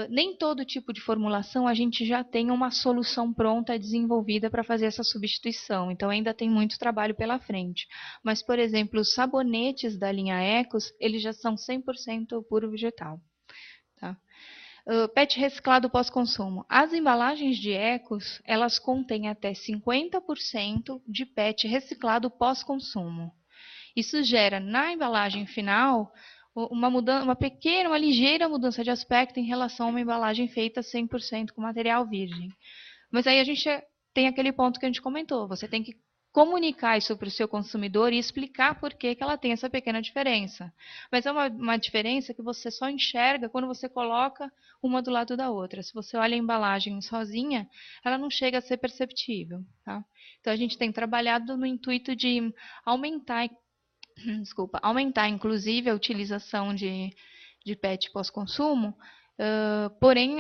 Nem todo tipo de formulação a gente já tem uma solução pronta desenvolvida para fazer essa substituição, então ainda tem muito trabalho pela frente. Mas, por exemplo, os sabonetes da linha Ecos, eles já são 100% puro vegetal. Tá? PET reciclado pós-consumo. As embalagens de Ecos, elas contêm até 50% de PET reciclado pós-consumo. Isso gera, na embalagem final, uma ligeira mudança de aspecto em relação a uma embalagem feita 100% com material virgem. Mas aí a gente tem aquele ponto que a gente comentou, você tem que comunicar isso para o seu consumidor e explicar por que ela tem essa pequena diferença. Mas é uma diferença que você só enxerga quando você coloca uma do lado da outra. Se você olha a embalagem sozinha, ela não chega a ser perceptível. Tá? Então, a gente tem trabalhado no intuito de aumentar inclusive a utilização de PET pós-consumo, porém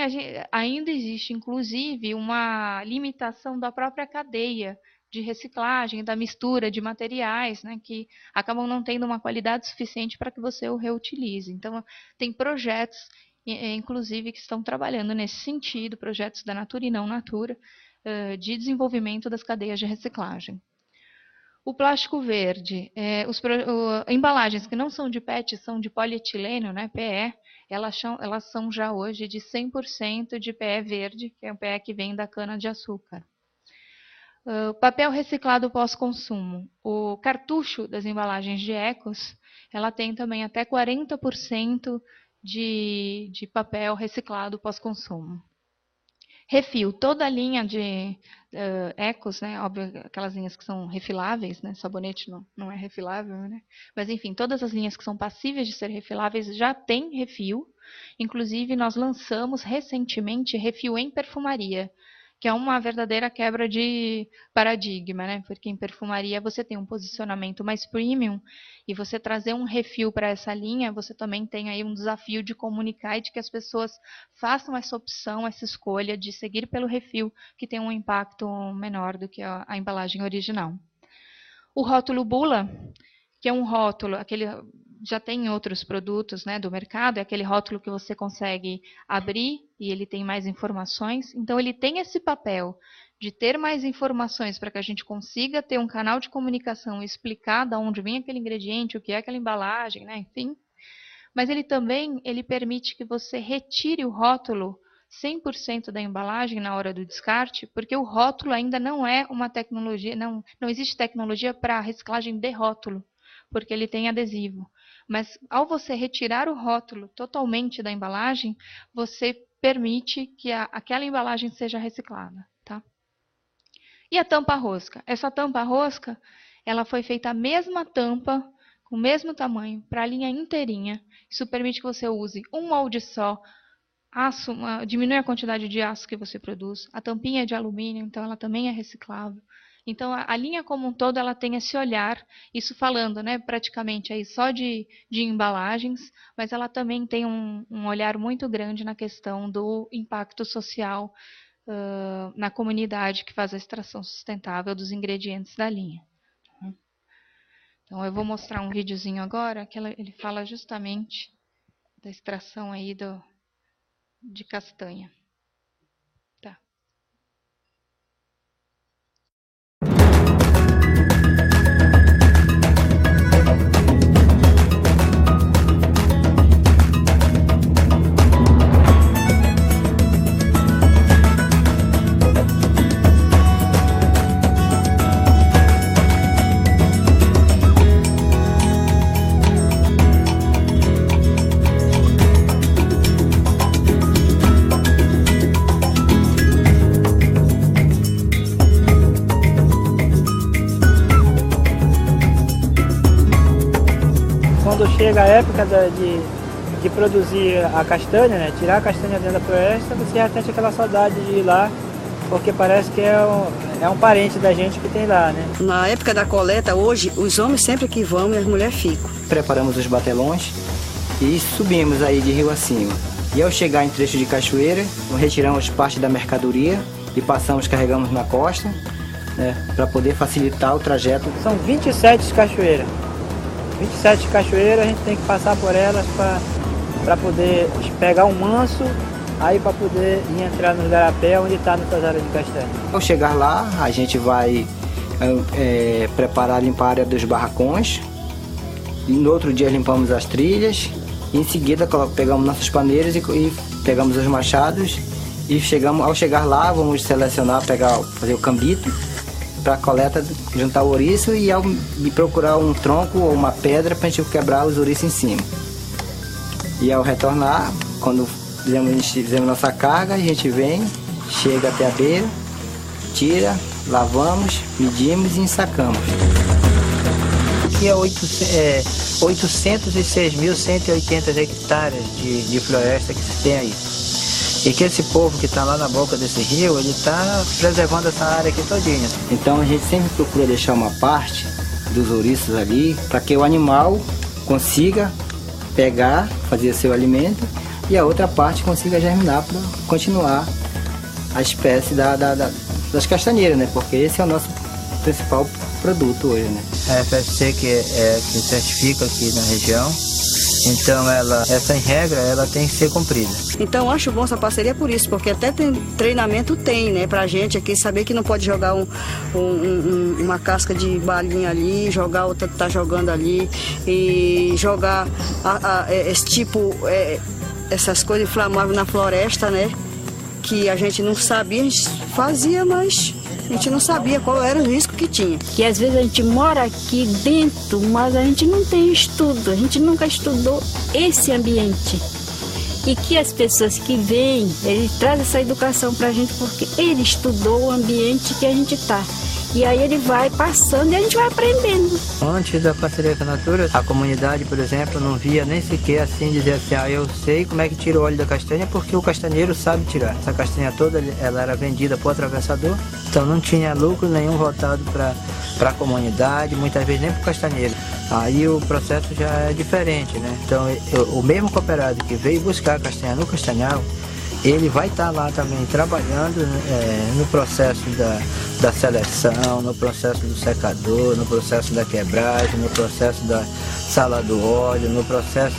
ainda existe inclusive uma limitação da própria cadeia de reciclagem, da mistura de materiais, né, que acabam não tendo uma qualidade suficiente para que você o reutilize. Então, tem projetos, inclusive, que estão trabalhando nesse sentido, projetos da Natura e não Natura, de desenvolvimento das cadeias de reciclagem. O plástico verde, embalagens que não são de PET, são de polietileno, né, PE, elas são já hoje de 100% de PE verde, que é o PE que vem da cana-de-açúcar. Papel reciclado pós-consumo. O cartucho das embalagens de Ecos, ela tem também até 40% de papel reciclado pós-consumo. Refil, toda a linha de Ecos, né? Óbvio, aquelas linhas que são refiláveis, né? Sabonete não é refilável, né? Mas enfim, todas as linhas que são passíveis de ser refiláveis já tem refil. Inclusive, nós lançamos recentemente refil em perfumaria, que é uma verdadeira quebra de paradigma, né? Porque em perfumaria você tem um posicionamento mais premium e você trazer um refil para essa linha, você também tem aí um desafio de comunicar e de que as pessoas façam essa opção, essa escolha de seguir pelo refil, que tem um impacto menor do que a embalagem original. O rótulo bula, que é um rótulo, aquele já tem em outros produtos, né, do mercado, é aquele rótulo que você consegue abrir e ele tem mais informações. Então, ele tem esse papel de ter mais informações para que a gente consiga ter um canal de comunicação e explicar de onde vem aquele ingrediente, o que é aquela embalagem, né, enfim. Mas ele também permite que você retire o rótulo 100% da embalagem na hora do descarte, porque o rótulo ainda não é uma tecnologia, não existe tecnologia para reciclagem de rótulo, porque ele tem adesivo. Mas ao você retirar o rótulo totalmente da embalagem, você permite que aquela embalagem seja reciclada, tá? E a tampa rosca? Essa tampa rosca, ela foi feita a mesma tampa, com o mesmo tamanho, para a linha inteirinha. Isso permite que você use um molde só, aço, diminui a quantidade de aço que você produz. A tampinha é de alumínio, então ela também é reciclável. Então, a linha como um todo, ela tem esse olhar, isso falando, né, praticamente aí só de embalagens, mas ela também tem um olhar muito grande na questão do impacto social na comunidade que faz a extração sustentável dos ingredientes da linha. Então, eu vou mostrar um videozinho agora, que ele fala justamente da extração aí de castanha. Quando chega a época de produzir a castanha, né, tirar a castanha dentro da floresta, você já sente aquela saudade de ir lá, porque parece que é um parente da gente que tem lá, né? Na época da coleta, hoje, os homens sempre que vão e as mulheres ficam. Preparamos os batelões e subimos aí de rio acima. E ao chegar em trecho de cachoeira, retiramos parte da mercadoria e carregamos na costa, né, para poder facilitar o trajeto. São 27 cachoeiras. 27 cachoeiras, a gente tem que passar por elas para poder pegar um manso, aí para poder ir entrar no garapé onde está nossas áreas de castanha. Ao chegar lá, a gente vai limpar a área dos barracões, e no outro dia limpamos as trilhas, e em seguida pegamos nossas paneiras e pegamos os machados, e ao chegar lá, vamos selecionar, fazer o cambito, para a coleta, juntar o ouriço e procurar um tronco ou uma pedra para a gente quebrar os ouriços em cima. E ao retornar, quando fizemos nossa carga, a gente vem, chega até a beira, tira, lavamos, medimos e ensacamos. Aqui é 806.180 hectares de floresta que se tem aí. E que esse povo que está lá na boca desse rio, ele está preservando essa área aqui todinha. Então a gente sempre procura deixar uma parte dos ouriços ali, para que o animal consiga pegar, fazer seu alimento, e a outra parte consiga germinar para continuar a espécie das castanheiras, né? Porque esse é o nosso principal produto hoje, né? A FSC que certifica aqui na região, então essa regra ela tem que ser cumprida. Então acho bom essa parceria por isso, porque até treinamento tem, né, pra gente aqui, saber que não pode jogar uma casca de balinha ali, jogar outra que tá jogando ali, e jogar esse tipo, essas coisas inflamáveis na floresta, né, que a gente não sabia, a gente fazia, mas a gente não sabia qual era o risco que tinha. Que às vezes a gente mora aqui dentro, mas a gente não tem estudo, a gente nunca estudou esse ambiente. E que as pessoas que vêm, ele traz essa educação para a gente, porque ele estudou o ambiente que a gente está. E aí ele vai passando e a gente vai aprendendo. Antes da parceria com a Natura, a comunidade, por exemplo, não via nem sequer assim dizer assim, eu sei como é que tira o óleo da castanha porque o castanheiro sabe tirar. Essa castanha toda ela era vendida por atravessador, então não tinha lucro nenhum voltado para a comunidade, muitas vezes nem para o castanheiro. Aí o processo já é diferente, né? Então o mesmo cooperado que veio buscar a castanha no castanhal, ele vai estar lá também trabalhando no processo da seleção, no processo do secador, no processo da quebragem, no processo da sala do óleo, no processo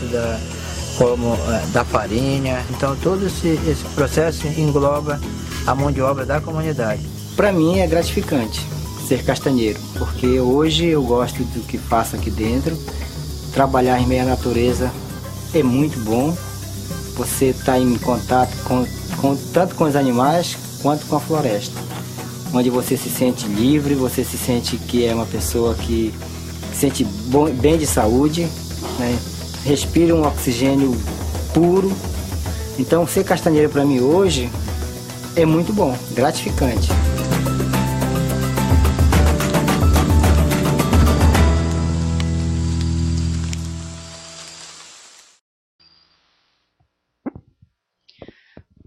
da farinha. Então todo esse processo engloba a mão de obra da comunidade. Para mim é gratificante ser castanheiro, porque hoje eu gosto do que faço aqui dentro. Trabalhar em meio à natureza é muito bom. Você está em contato tanto com os animais quanto com a floresta, onde você se sente livre, você se sente que é uma pessoa que se sente bem de saúde, né? Respira um oxigênio puro. Então ser castanheiro para mim hoje é muito bom, gratificante.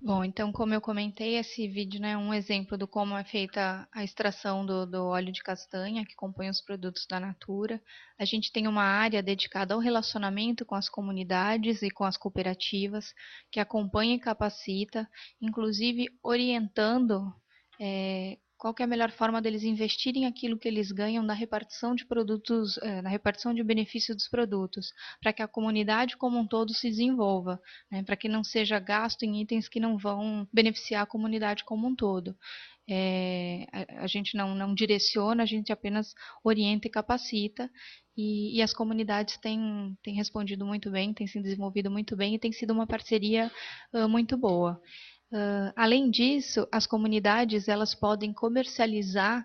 Bom, então, como eu comentei, esse vídeo, né, é um exemplo de como é feita a extração do óleo de castanha, que compõe os produtos da Natura. A gente tem uma área dedicada ao relacionamento com as comunidades e com as cooperativas, que acompanha e capacita, inclusive orientando qual que é a melhor forma deles investirem aquilo que eles ganham da repartição de produtos, na repartição de benefícios dos produtos, para que a comunidade como um todo se desenvolva, né, para que não seja gasto em itens que não vão beneficiar a comunidade como um todo. A gente não direciona, a gente apenas orienta e capacita, e as comunidades têm respondido muito bem, têm se desenvolvido muito bem e tem sido uma parceria muito boa. Além disso, as comunidades elas podem comercializar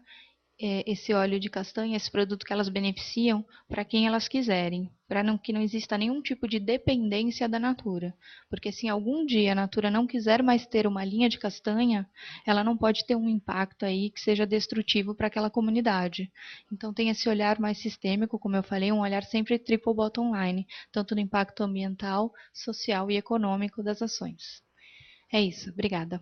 esse óleo de castanha, esse produto que elas beneficiam, para quem elas quiserem, para que não exista nenhum tipo de dependência da Natura. Porque se algum dia a Natura não quiser mais ter uma linha de castanha, ela não pode ter um impacto aí que seja destrutivo para aquela comunidade. Então tem esse olhar mais sistêmico, como eu falei, um olhar sempre triple bottom line, tanto no impacto ambiental, social e econômico das ações. É isso, obrigada.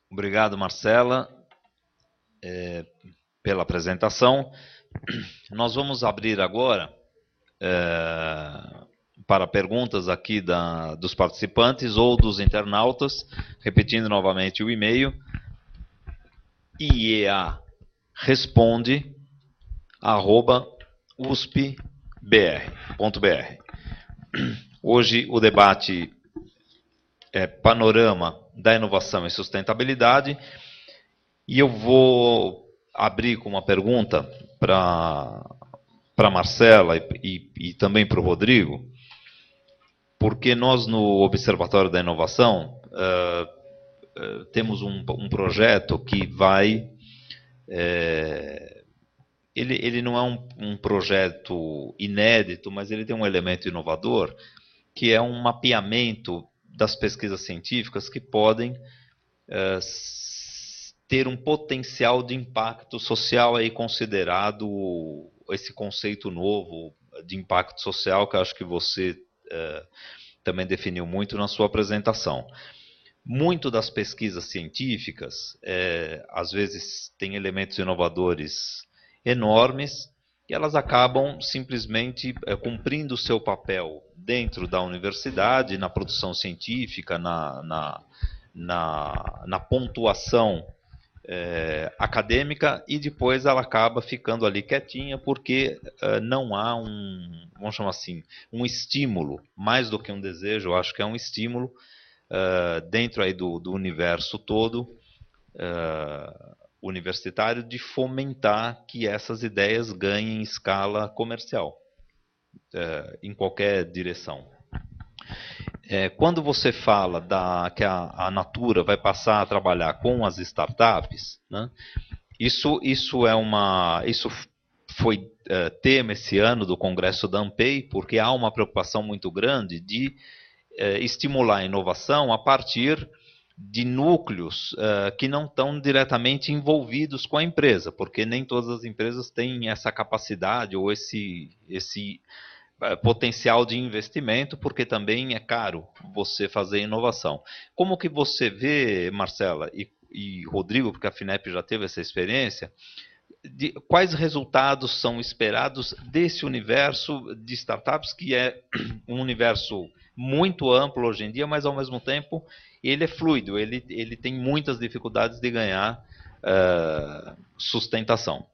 Obrigado, Marcela, pela apresentação. Nós vamos abrir agora para perguntas aqui dos participantes ou dos internautas, repetindo novamente o e-mail, iearesponde@uspbr.br. Hoje o debate é Panorama da Inovação e Sustentabilidade, e eu vou abrir com uma pergunta para Marcela e também para o Rodrigo, porque nós no Observatório da Inovação temos um projeto que vai... Ele não é um projeto inédito, mas ele tem um elemento inovador, que é um mapeamento das pesquisas científicas que podem ter um potencial de impacto social aí considerado esse conceito novo de impacto social, que eu acho que você também definiu muito na sua apresentação. Muito das pesquisas científicas, às vezes, têm elementos inovadores enormes, e elas acabam simplesmente cumprindo o seu papel dentro da universidade, na produção científica, na pontuação acadêmica, e depois ela acaba ficando ali quietinha, porque não há vamos chamar assim, um estímulo, mais do que um desejo, eu acho que é um estímulo, dentro aí do universo todo universitário, de fomentar que essas ideias ganhem escala comercial, em qualquer direção. Quando você fala que a Natura vai passar a trabalhar com as startups, né, isso foi tema esse ano do Congresso da ANPEI, porque há uma preocupação muito grande de estimular a inovação a partir de núcleos que não estão diretamente envolvidos com a empresa, porque nem todas as empresas têm essa capacidade ou esse potencial de investimento, porque também é caro você fazer inovação. Como que você vê, Marcela e Rodrigo, porque a FINEP já teve essa experiência, quais resultados são esperados desse universo de startups, que é um universo muito amplo hoje em dia, mas ao mesmo tempo ele é fluido, ele tem muitas dificuldades de ganhar sustentação.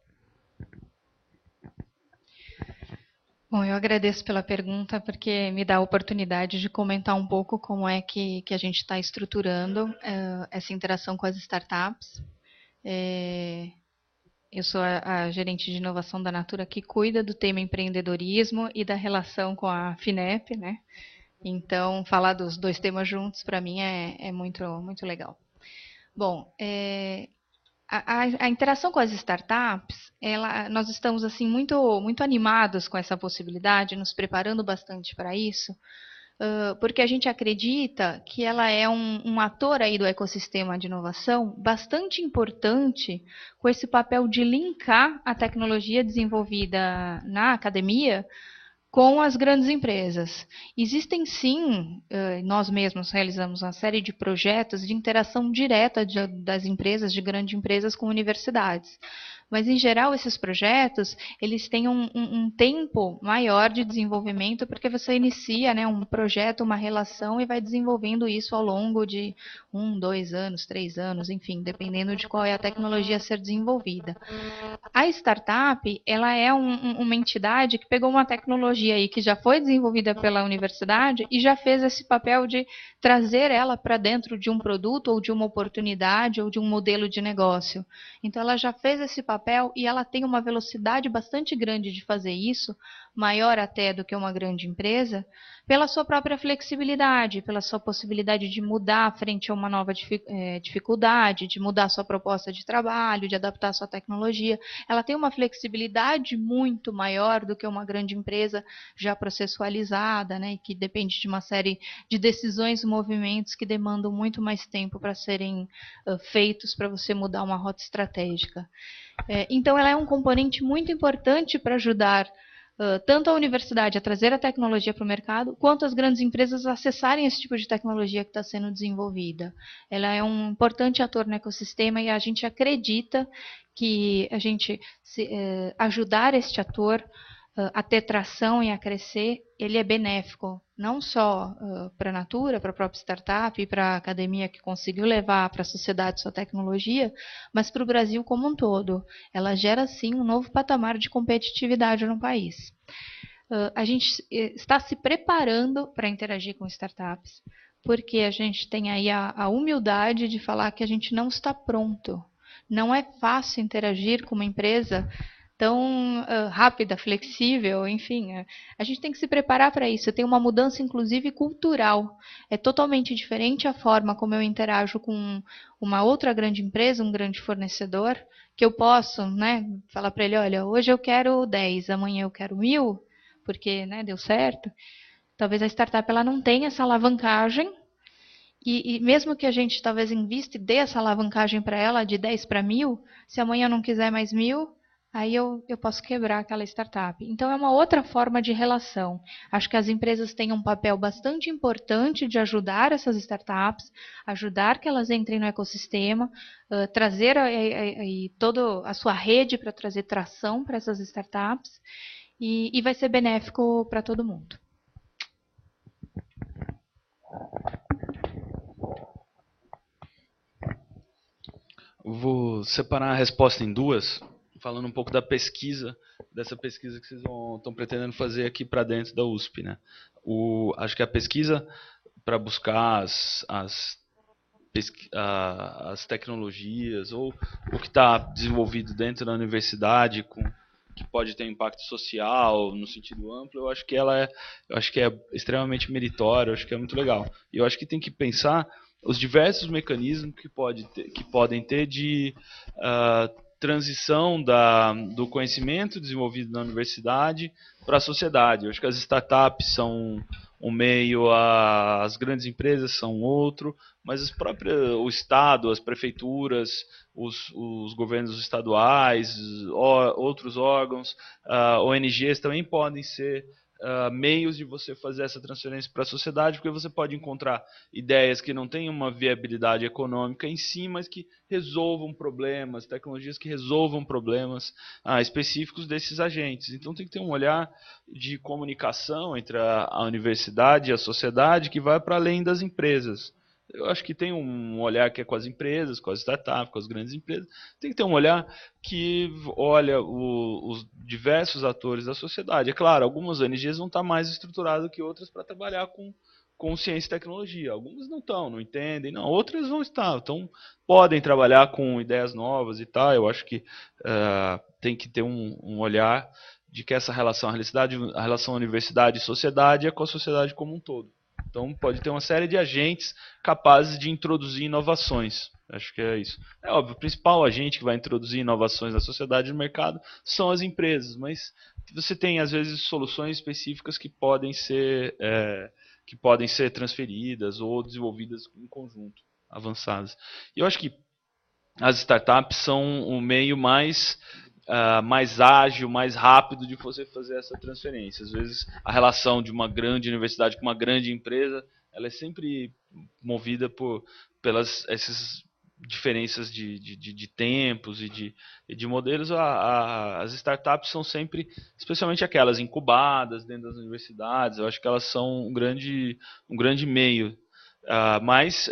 Bom, eu agradeço pela pergunta, porque me dá a oportunidade de comentar um pouco como é que a gente está estruturando essa interação com as startups. Eu sou a gerente de inovação da Natura, que cuida do tema empreendedorismo e da relação com a FINEP, né? Então, falar dos dois temas juntos, para mim, é muito, muito legal. Bom, a interação com as startups, nós estamos assim, muito animados com essa possibilidade, nos preparando bastante para isso, porque a gente acredita que ela é um ator aí do ecossistema de inovação bastante importante, com esse papel de linkar a tecnologia desenvolvida na academia com as grandes empresas. Existem sim, nós mesmos realizamos uma série de projetos de interação direta das empresas, de grandes empresas com universidades. Mas, em geral, esses projetos, eles têm um tempo maior de desenvolvimento, porque você inicia, né, um projeto, uma relação, e vai desenvolvendo isso ao longo de 1, 2 anos, 3 anos, enfim, dependendo de qual é a tecnologia a ser desenvolvida. A startup, ela é uma entidade que pegou uma tecnologia aí que já foi desenvolvida pela universidade e já fez esse papel de trazer ela para dentro de um produto ou de uma oportunidade ou de um modelo de negócio. Então, ela já fez esse papel e ela tem uma velocidade bastante grande de fazer isso, maior até do que uma grande empresa, pela sua própria flexibilidade, pela sua possibilidade de mudar frente a uma nova dificuldade, de mudar a sua proposta de trabalho, de adaptar a sua tecnologia. Ela tem uma flexibilidade muito maior do que uma grande empresa já processualizada, né, e que depende de uma série de decisões e movimentos que demandam muito mais tempo para serem feitos para você mudar uma rota estratégica. Então, ela é um componente muito importante para ajudar tanto a universidade a trazer a tecnologia para o mercado, quanto as grandes empresas a acessarem esse tipo de tecnologia que está sendo desenvolvida. Ela é um importante ator no ecossistema e a gente acredita que a gente ajudar este ator a ter tração e a crescer, ele é benéfico, não só para a Natura, para a própria startup e para a academia que conseguiu levar para a sociedade sua tecnologia, mas para o Brasil como um todo. Ela gera, sim, um novo patamar de competitividade no país. A gente está se preparando para interagir com startups, porque a gente tem aí a humildade de falar que a gente não está pronto. Não é fácil interagir com uma empresa tão rápida, flexível, enfim, a gente tem que se preparar para isso. Tem uma mudança, inclusive, cultural. É totalmente diferente a forma como eu interajo com uma outra grande empresa, um grande fornecedor, que eu posso, né, falar para ele, olha, hoje eu quero 10, amanhã eu quero 1000, porque, né, deu certo. Talvez a startup ela não tenha essa alavancagem, e mesmo que a gente talvez invista e dê essa alavancagem para ela de 10 para 1000, se amanhã eu não quiser mais 1000, aí eu posso quebrar aquela startup. Então, é uma outra forma de relação. Acho que as empresas têm um papel bastante importante de ajudar essas startups, ajudar que elas entrem no ecossistema, trazer toda a sua rede para trazer tração para essas startups, e vai ser benéfico para todo mundo. Vou separar a resposta em duas, falando um pouco da pesquisa, dessa pesquisa que vocês estão pretendendo fazer aqui para dentro da USP, né? Acho que a pesquisa para buscar as tecnologias ou o que está desenvolvido dentro da universidade que pode ter impacto social no sentido amplo, eu acho que é extremamente meritório, eu acho que é muito legal. E eu acho que tem que pensar os diversos mecanismos que podem ter de transição do conhecimento desenvolvido na universidade para a sociedade. Eu acho que as startups são um meio, as grandes empresas são outro, mas o Estado, as prefeituras, os governos estaduais, outros órgãos, ONGs também podem ser meios de você fazer essa transferência para a sociedade, porque você pode encontrar ideias que não têm uma viabilidade econômica em si, mas que resolvam problemas, tecnologias que resolvam problemas específicos desses agentes. Então tem que ter um olhar de comunicação entre a universidade e a sociedade que vai para além das empresas. Eu acho que tem um olhar que é com as empresas, com as startups, com as grandes empresas. Tem que ter um olhar que olha os diversos atores da sociedade. É claro, algumas ONGs vão estar mais estruturadas que outras para trabalhar com ciência e tecnologia. Algumas não estão, não entendem. Não, outras vão estar. Então, podem trabalhar com ideias novas e tal. Eu acho que tem que ter um olhar de que essa relação, a relação universidade e sociedade é com a sociedade como um todo. Então, pode ter uma série de agentes capazes de introduzir inovações. Acho que é isso. É óbvio, o principal agente que vai introduzir inovações na sociedade e no mercado são as empresas, mas você tem, às vezes, soluções específicas que podem ser transferidas ou desenvolvidas em conjunto, avançadas. E eu acho que as startups são o meio mais ágil, mais rápido de você fazer essa transferência. Às vezes a relação de uma grande universidade com uma grande empresa, ela é sempre movida pelas essas diferenças de tempos e de modelos. As startups são sempre, especialmente aquelas incubadas dentro das universidades, eu acho que elas são um grande meio. Mas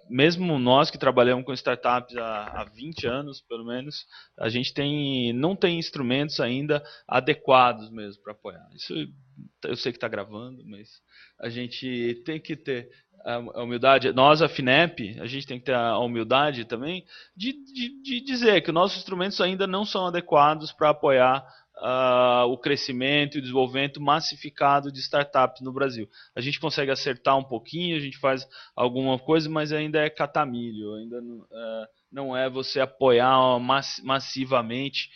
mesmo nós que trabalhamos com startups há 20 anos, pelo menos, a gente não tem instrumentos ainda adequados mesmo para apoiar. Isso eu sei que está gravando, mas a gente tem que ter a humildade. Nós, a FINEP, a gente tem que ter a humildade também de dizer que os nossos instrumentos ainda não são adequados para apoiar o crescimento e o desenvolvimento massificado de startups no Brasil. A gente consegue acertar um pouquinho, a gente faz alguma coisa, mas ainda é catamilho, ainda não é você apoiar massivamente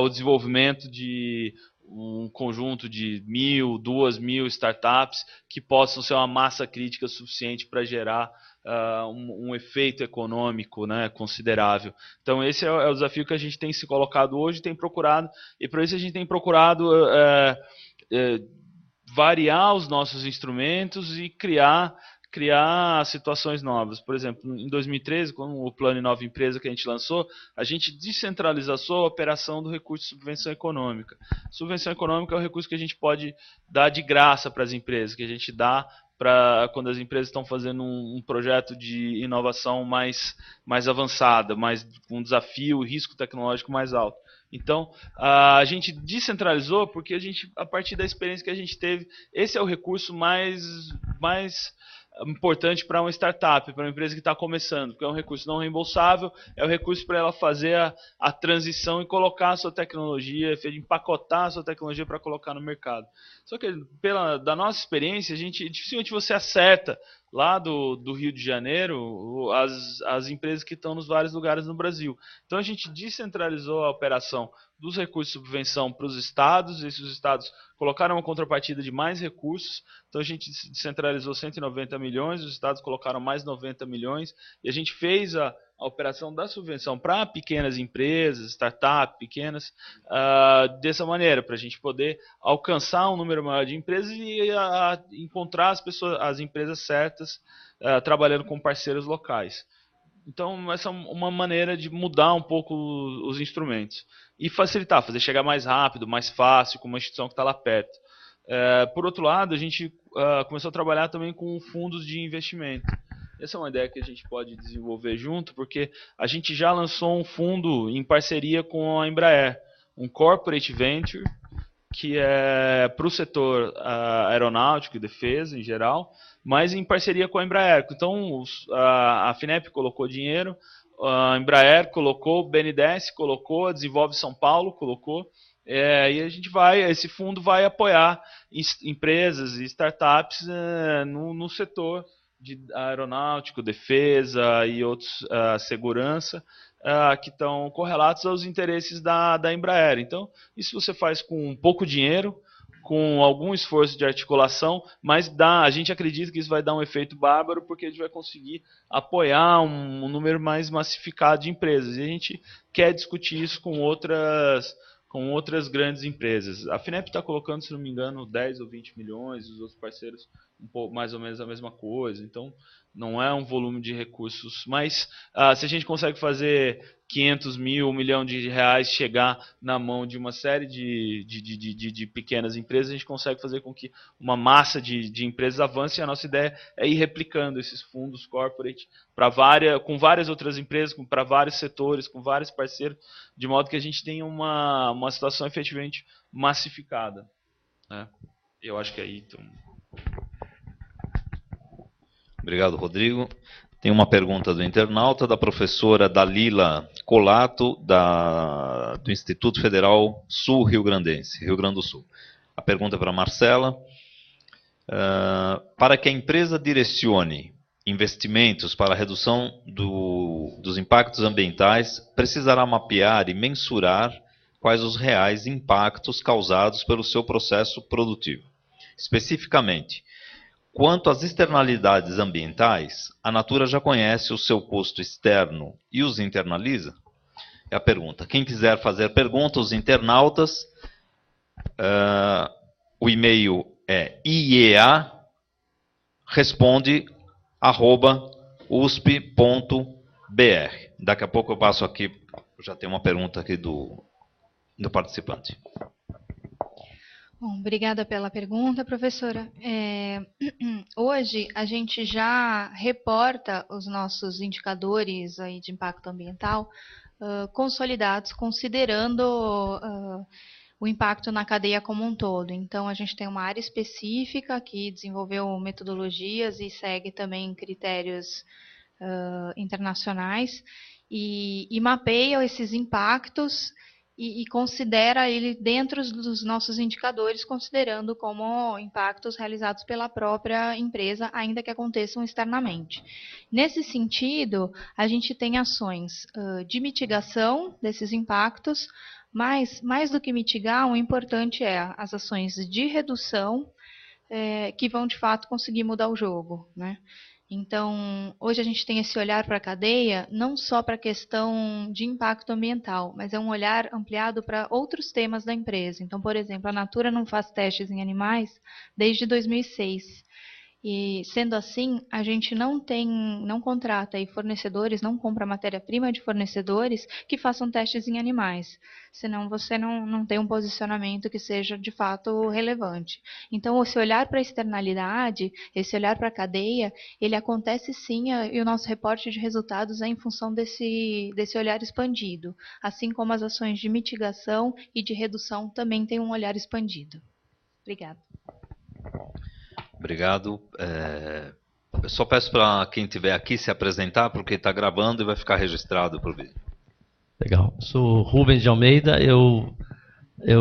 o desenvolvimento de um conjunto de 1.000, 2.000 startups que possam ser uma massa crítica suficiente para gerar um efeito econômico, né, considerável. Então esse é o desafio que a gente tem se colocado hoje, tem procurado, e por isso a gente tem procurado variar os nossos instrumentos e criar situações novas. Por exemplo, em 2013, com o Plano Nova Empresa que a gente lançou, a gente descentralizou a operação do recurso de subvenção econômica. Subvenção econômica é o recurso que a gente pode dar de graça para as empresas, que a gente dá para quando as empresas estão fazendo um projeto de inovação mais avançada, com um desafio e risco tecnológico mais alto. Então, a gente descentralizou porque a partir da experiência que a gente teve, esse é o recurso mais importante para uma startup, para uma empresa que está começando, porque é um recurso não reembolsável, é o recurso para ela fazer a transição e colocar a sua tecnologia, empacotar a sua tecnologia para colocar no mercado. Só que da nossa experiência, dificilmente você acerta lá do Rio de Janeiro as empresas que estão nos vários lugares no Brasil. Então a gente descentralizou a operação dos recursos de subvenção para os estados, e esses estados colocaram uma contrapartida de mais recursos, então a gente descentralizou 190 milhões, os estados colocaram mais 90 milhões, e a gente fez a operação da subvenção para pequenas empresas, startups pequenas, dessa maneira, para a gente poder alcançar um número maior de empresas e encontrar as empresas certas trabalhando com parceiros locais. Então, essa é uma maneira de mudar um pouco os instrumentos e facilitar, fazer chegar mais rápido, mais fácil, com uma instituição que está lá perto. Por outro lado, a gente começou a trabalhar também com fundos de investimento. Essa é uma ideia que a gente pode desenvolver junto, porque a gente já lançou um fundo em parceria com a Embraer, um Corporate Venture, que é para o setor aeronáutico e defesa em geral, mas em parceria com a Embraer. Então, a FINEP colocou dinheiro, a Embraer colocou, o BNDES colocou, a Desenvolve São Paulo colocou, e esse fundo vai apoiar empresas e startups no setor de aeronáutico, defesa e outros, segurança, que estão correlatos aos interesses da Embraer. Então, isso você faz com pouco dinheiro, com algum esforço de articulação, mas a gente acredita que isso vai dar um efeito bárbaro, porque a gente vai conseguir apoiar um número mais massificado de empresas. E a gente quer discutir isso com outras grandes empresas. A FINEP está colocando, se não me engano, 10 ou 20 milhões, os outros parceiros um pouco, mais ou menos a mesma coisa. Então, não é um volume de recursos. Mas, se a gente consegue fazer 500 mil, 1 milhão de reais chegar na mão de uma série de pequenas empresas, a gente consegue fazer com que uma massa de empresas avance. E a nossa ideia é ir replicando esses fundos corporate com várias outras empresas, para vários setores, com vários parceiros, de modo que a gente tenha uma situação efetivamente massificada, né? Eu acho que é aí. Então... Obrigado, Rodrigo. Tem uma pergunta do internauta, da professora Dalila Colato, do Instituto Federal Sul-Rio Grandense, Rio Grande do Sul. A pergunta é para a Marcela. Para que a empresa direcione investimentos para a redução dos impactos ambientais, precisará mapear e mensurar quais os reais impactos causados pelo seu processo produtivo. Especificamente, quanto às externalidades ambientais, a Natura já conhece o seu custo externo e os internaliza? É a pergunta. Quem quiser fazer perguntas, os internautas, o e-mail é iea@usp.br. Daqui a pouco eu passo aqui, já tem uma pergunta aqui do participante. Bom, obrigada pela pergunta, professora. Hoje a gente já reporta os nossos indicadores aí de impacto ambiental consolidados, considerando o impacto na cadeia como um todo. Então, a gente tem uma área específica que desenvolveu metodologias e segue também critérios internacionais e mapeia esses impactos e considera ele dentro dos nossos indicadores, considerando como impactos realizados pela própria empresa, ainda que aconteçam externamente. Nesse sentido, a gente tem ações de mitigação desses impactos, mas mais do que mitigar, o importante é as ações de redução que vão, de fato, conseguir mudar o jogo, né? Então, hoje a gente tem esse olhar para a cadeia, não só para a questão de impacto ambiental, mas é um olhar ampliado para outros temas da empresa. Então, por exemplo, a Natura não faz testes em animais desde 2006. E, sendo assim, a gente não contrata aí fornecedores, não compra matéria-prima de fornecedores que façam testes em animais. Senão você não tem um posicionamento que seja, de fato, relevante. Então, esse olhar para a externalidade, esse olhar para a cadeia, ele acontece sim, e o nosso reporte de resultados é em função desse olhar expandido. Assim como as ações de mitigação e de redução também têm um olhar expandido. Obrigada. Obrigado. Eu só peço para quem estiver aqui se apresentar, porque está gravando e vai ficar registrado para o vídeo. Legal. Sou Rubens de Almeida, eu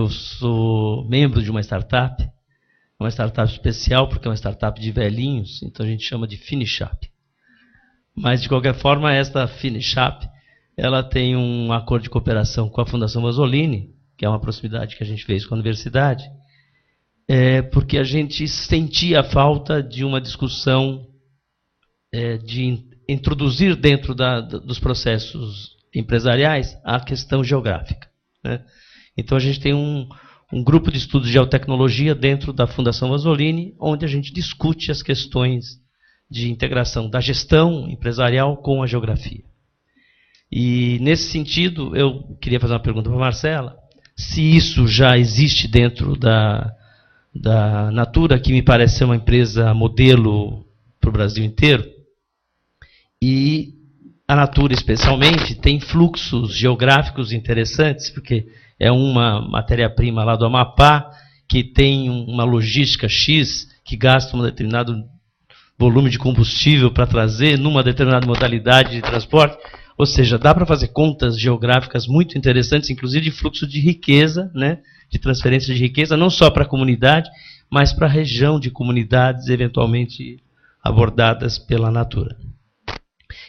sou membro de uma startup especial, porque é uma startup de velhinhos, então a gente chama de Finishap. Mas, de qualquer forma, esta Finishap, ela tem um acordo de cooperação com a Fundação Masolini, que é uma proximidade que a gente fez com a universidade, porque a gente sentia a falta de uma discussão de introduzir dentro dos processos empresariais a questão geográfica, né? Então a gente tem um grupo de estudos de geotecnologia dentro da Fundação Masolini, onde a gente discute as questões de integração da gestão empresarial com a geografia. E nesse sentido, eu queria fazer uma pergunta para a Marcela, se isso já existe dentro da Natura, que me parece ser uma empresa modelo para o Brasil inteiro, e a Natura especialmente tem fluxos geográficos interessantes, porque é uma matéria-prima lá do Amapá, que tem uma logística X, que gasta um determinado volume de combustível para trazer numa determinada modalidade de transporte. Ou seja, dá para fazer contas geográficas muito interessantes, inclusive de fluxo de riqueza, né? De transferência de riqueza, não só para a comunidade, mas para a região de comunidades eventualmente abordadas pela Natura.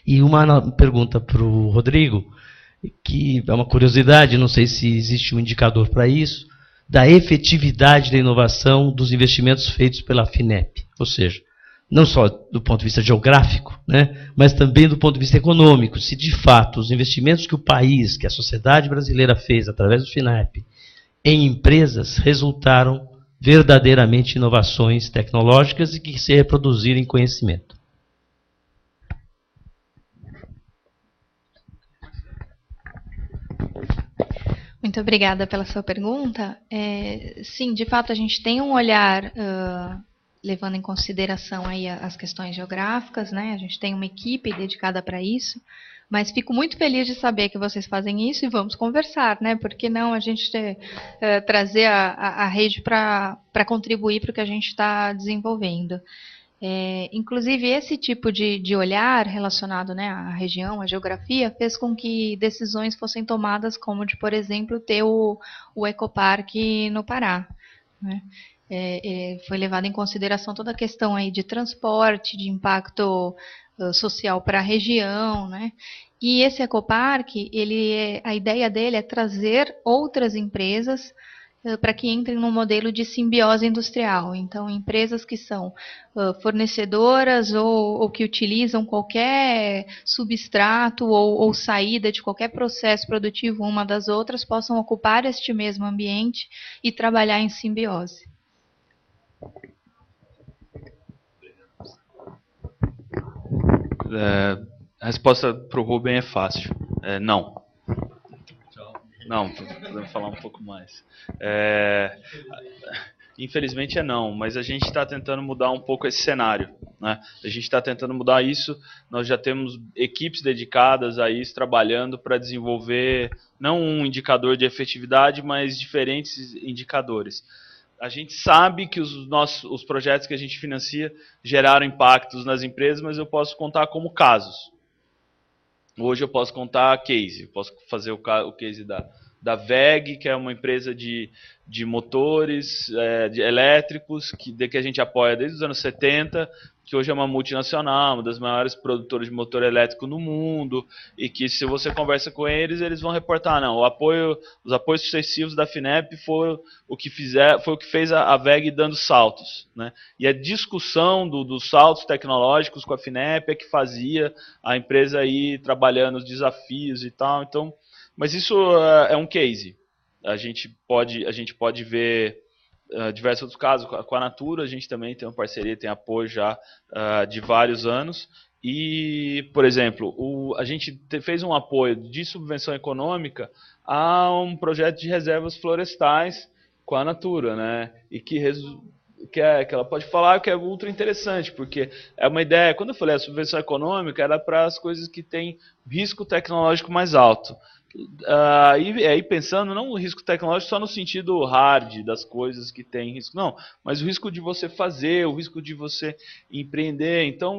E uma pergunta para o Rodrigo, que é uma curiosidade, não sei se existe um indicador para isso, da efetividade da inovação dos investimentos feitos pela FINEP. Ou seja, não só do ponto de vista geográfico, né, mas também do ponto de vista econômico. Se de fato os investimentos que o país, que a sociedade brasileira fez através do FINEP em empresas resultaram verdadeiramente inovações tecnológicas e que se reproduziram em conhecimento. Muito obrigada pela sua pergunta. Sim, de fato, a gente tem um olhar levando em consideração aí as questões geográficas, né? A gente tem uma equipe dedicada para isso, mas fico muito feliz de saber que vocês fazem isso e vamos conversar, né? Por que não a gente trazer a rede para contribuir para o que a gente está desenvolvendo? Inclusive, esse tipo de olhar relacionado, né, à região, à geografia, fez com que decisões fossem tomadas, como de, por exemplo, ter o Ecoparque no Pará, né? Foi levada em consideração toda a questão aí de transporte, de impacto social para a região, né? E esse Ecoparque, a ideia dele é trazer outras empresas para que entrem num modelo de simbiose industrial. Então, empresas que são fornecedoras ou que utilizam qualquer substrato ou saída de qualquer processo produtivo uma das outras possam ocupar este mesmo ambiente e trabalhar em simbiose. A resposta para o Rubem é fácil. Não. Não, podemos falar um pouco mais. Infelizmente não, mas a gente está tentando mudar um pouco esse cenário, né? A gente está tentando mudar isso, nós já temos equipes dedicadas a isso, trabalhando para desenvolver não um indicador de efetividade, mas diferentes indicadores. A gente sabe que os projetos que a gente financia geraram impactos nas empresas, mas eu posso contar como casos. Hoje eu posso contar case, eu posso fazer o case da WEG, que é uma empresa de motores elétricos, que a gente apoia desde os anos 70, que hoje é uma multinacional, uma das maiores produtoras de motor elétrico no mundo, e que se você conversa com eles, eles vão reportar, não, os apoios sucessivos da FINEP foi o que fez a WEG dando saltos, né? E a discussão dos saltos tecnológicos com a FINEP é que fazia a empresa ir trabalhando os desafios e tal. Então, mas isso é um case. A gente pode ver diversos outros casos. Com a Natura, a gente também tem uma parceria, tem apoio já de vários anos. E, por exemplo, a gente fez um apoio de subvenção econômica a um projeto de reservas florestais com a Natura, né? E que ela pode falar que é ultra interessante, porque é uma ideia. Quando eu falei a subvenção econômica, era para as coisas que têm risco tecnológico mais alto. E aí pensando, não o risco tecnológico só no sentido hard das coisas que tem risco, não, mas o risco de você fazer, o risco de você empreender. Então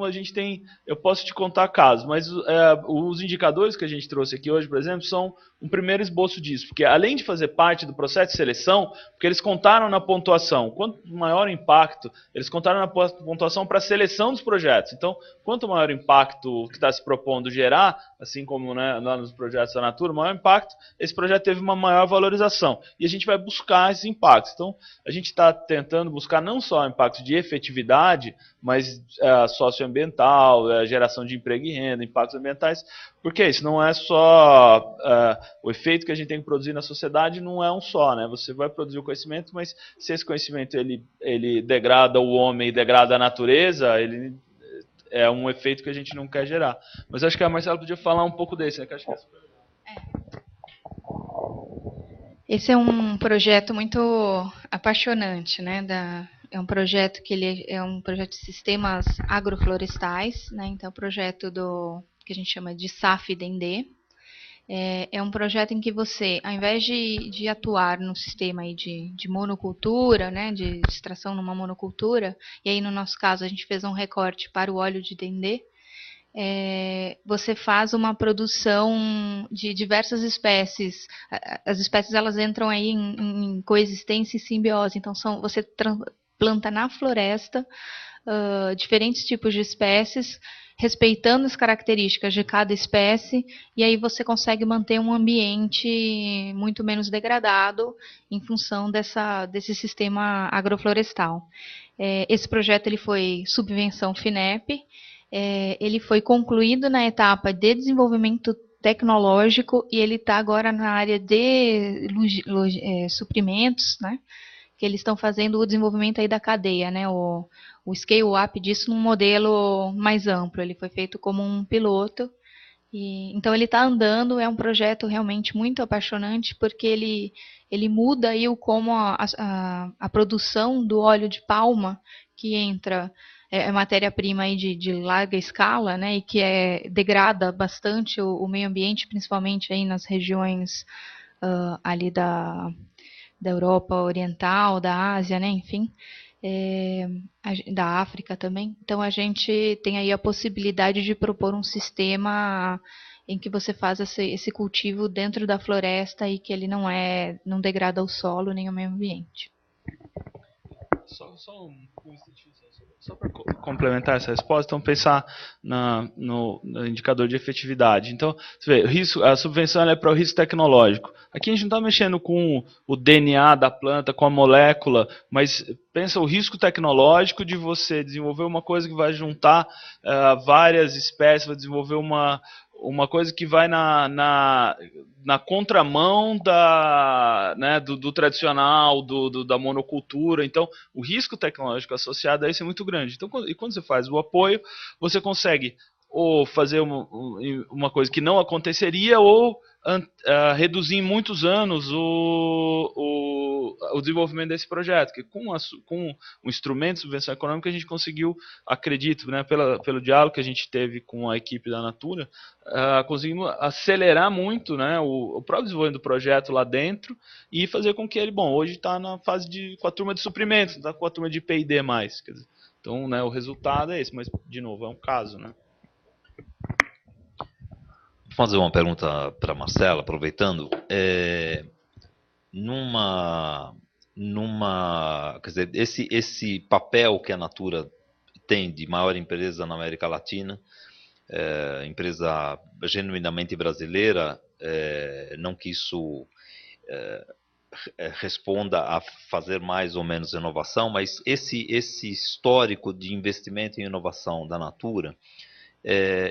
eu posso te contar casos, mas os indicadores que a gente trouxe aqui hoje, por exemplo, são um primeiro esboço disso, porque além de fazer parte do processo de seleção, porque eles contaram na pontuação, quanto maior o impacto, eles contaram na pontuação para a seleção dos projetos. Então, quanto maior o impacto que está se propondo gerar, assim como, né, lá nos projetos da Natura, maior impacto, esse projeto teve uma maior valorização. E a gente vai buscar esses impactos. Então, a gente está tentando buscar não só impactos de efetividade, mas socioambiental, geração de emprego e renda, impactos ambientais, porque isso não é só o efeito que a gente tem que produzir na sociedade, não é um só, né? Você vai produzir o conhecimento, mas se esse conhecimento ele degrada o homem e degrada a natureza, ele é um efeito que a gente não quer gerar. Mas acho que a Marcela podia falar um pouco desse, né? Que acho que Esse é um projeto muito apaixonante, né? É um projeto é um projeto de sistemas agroflorestais, né? Então, é um projeto que a gente chama de SAF-Dendê. É um projeto em que você, ao invés de atuar no sistema aí de monocultura, né, de extração numa monocultura, e aí no nosso caso a gente fez um recorte para o óleo de dendê, você faz uma produção de diversas espécies. As espécies elas entram aí em coexistência e simbiose. Então você planta na floresta diferentes tipos de espécies, respeitando as características de cada espécie, e aí você consegue manter um ambiente muito menos degradado em função desse sistema agroflorestal. Esse projeto ele foi subvenção FINEP, ele foi concluído na etapa de desenvolvimento tecnológico e ele está agora na área de suprimentos, né? Que eles estão fazendo o desenvolvimento aí da cadeia, né? O scale-up disso num modelo mais amplo. Ele foi feito como um piloto. Então ele está andando, é um projeto realmente muito apaixonante, porque ele muda aí como a produção do óleo de palma, que entra, é matéria-prima aí de larga escala, né? E que degrada bastante o meio ambiente, principalmente aí nas regiões ali da Europa Oriental, da Ásia, né, enfim, da África também. Então, a gente tem aí a possibilidade de propor um sistema em que você faz esse cultivo dentro da floresta e que ele não degrada o solo nem o meio ambiente. Só para complementar essa resposta, então pensar no indicador de efetividade. Então, você vê, a subvenção é para o risco tecnológico. Aqui a gente não está mexendo com o DNA da planta, com a molécula, mas pensa o risco tecnológico de você desenvolver uma coisa que vai juntar várias espécies, vai desenvolver uma coisa que vai na contramão do tradicional, da monocultura. Então, o risco tecnológico associado a isso é muito grande. Então, quando você faz o apoio, você consegue ou fazer uma coisa que não aconteceria ou reduzir em muitos anos o desenvolvimento desse projeto, que com o instrumento de subvenção econômica a gente conseguiu, acredito, né, pelo diálogo que a gente teve com a equipe da Natura, conseguimos acelerar muito, né, o próprio desenvolvimento do projeto lá dentro e fazer com que ele, hoje está na fase com a turma de suprimentos, não está com a turma de P&D mais. Quer dizer, então, né, o resultado é esse, mas, de novo, é um caso, né? Vou fazer uma pergunta para a Marcela, aproveitando. Quer dizer, esse papel que a Natura tem de maior empresa na América Latina, empresa genuinamente brasileira, não que isso responda a fazer mais ou menos inovação, mas esse histórico de investimento em inovação da Natura,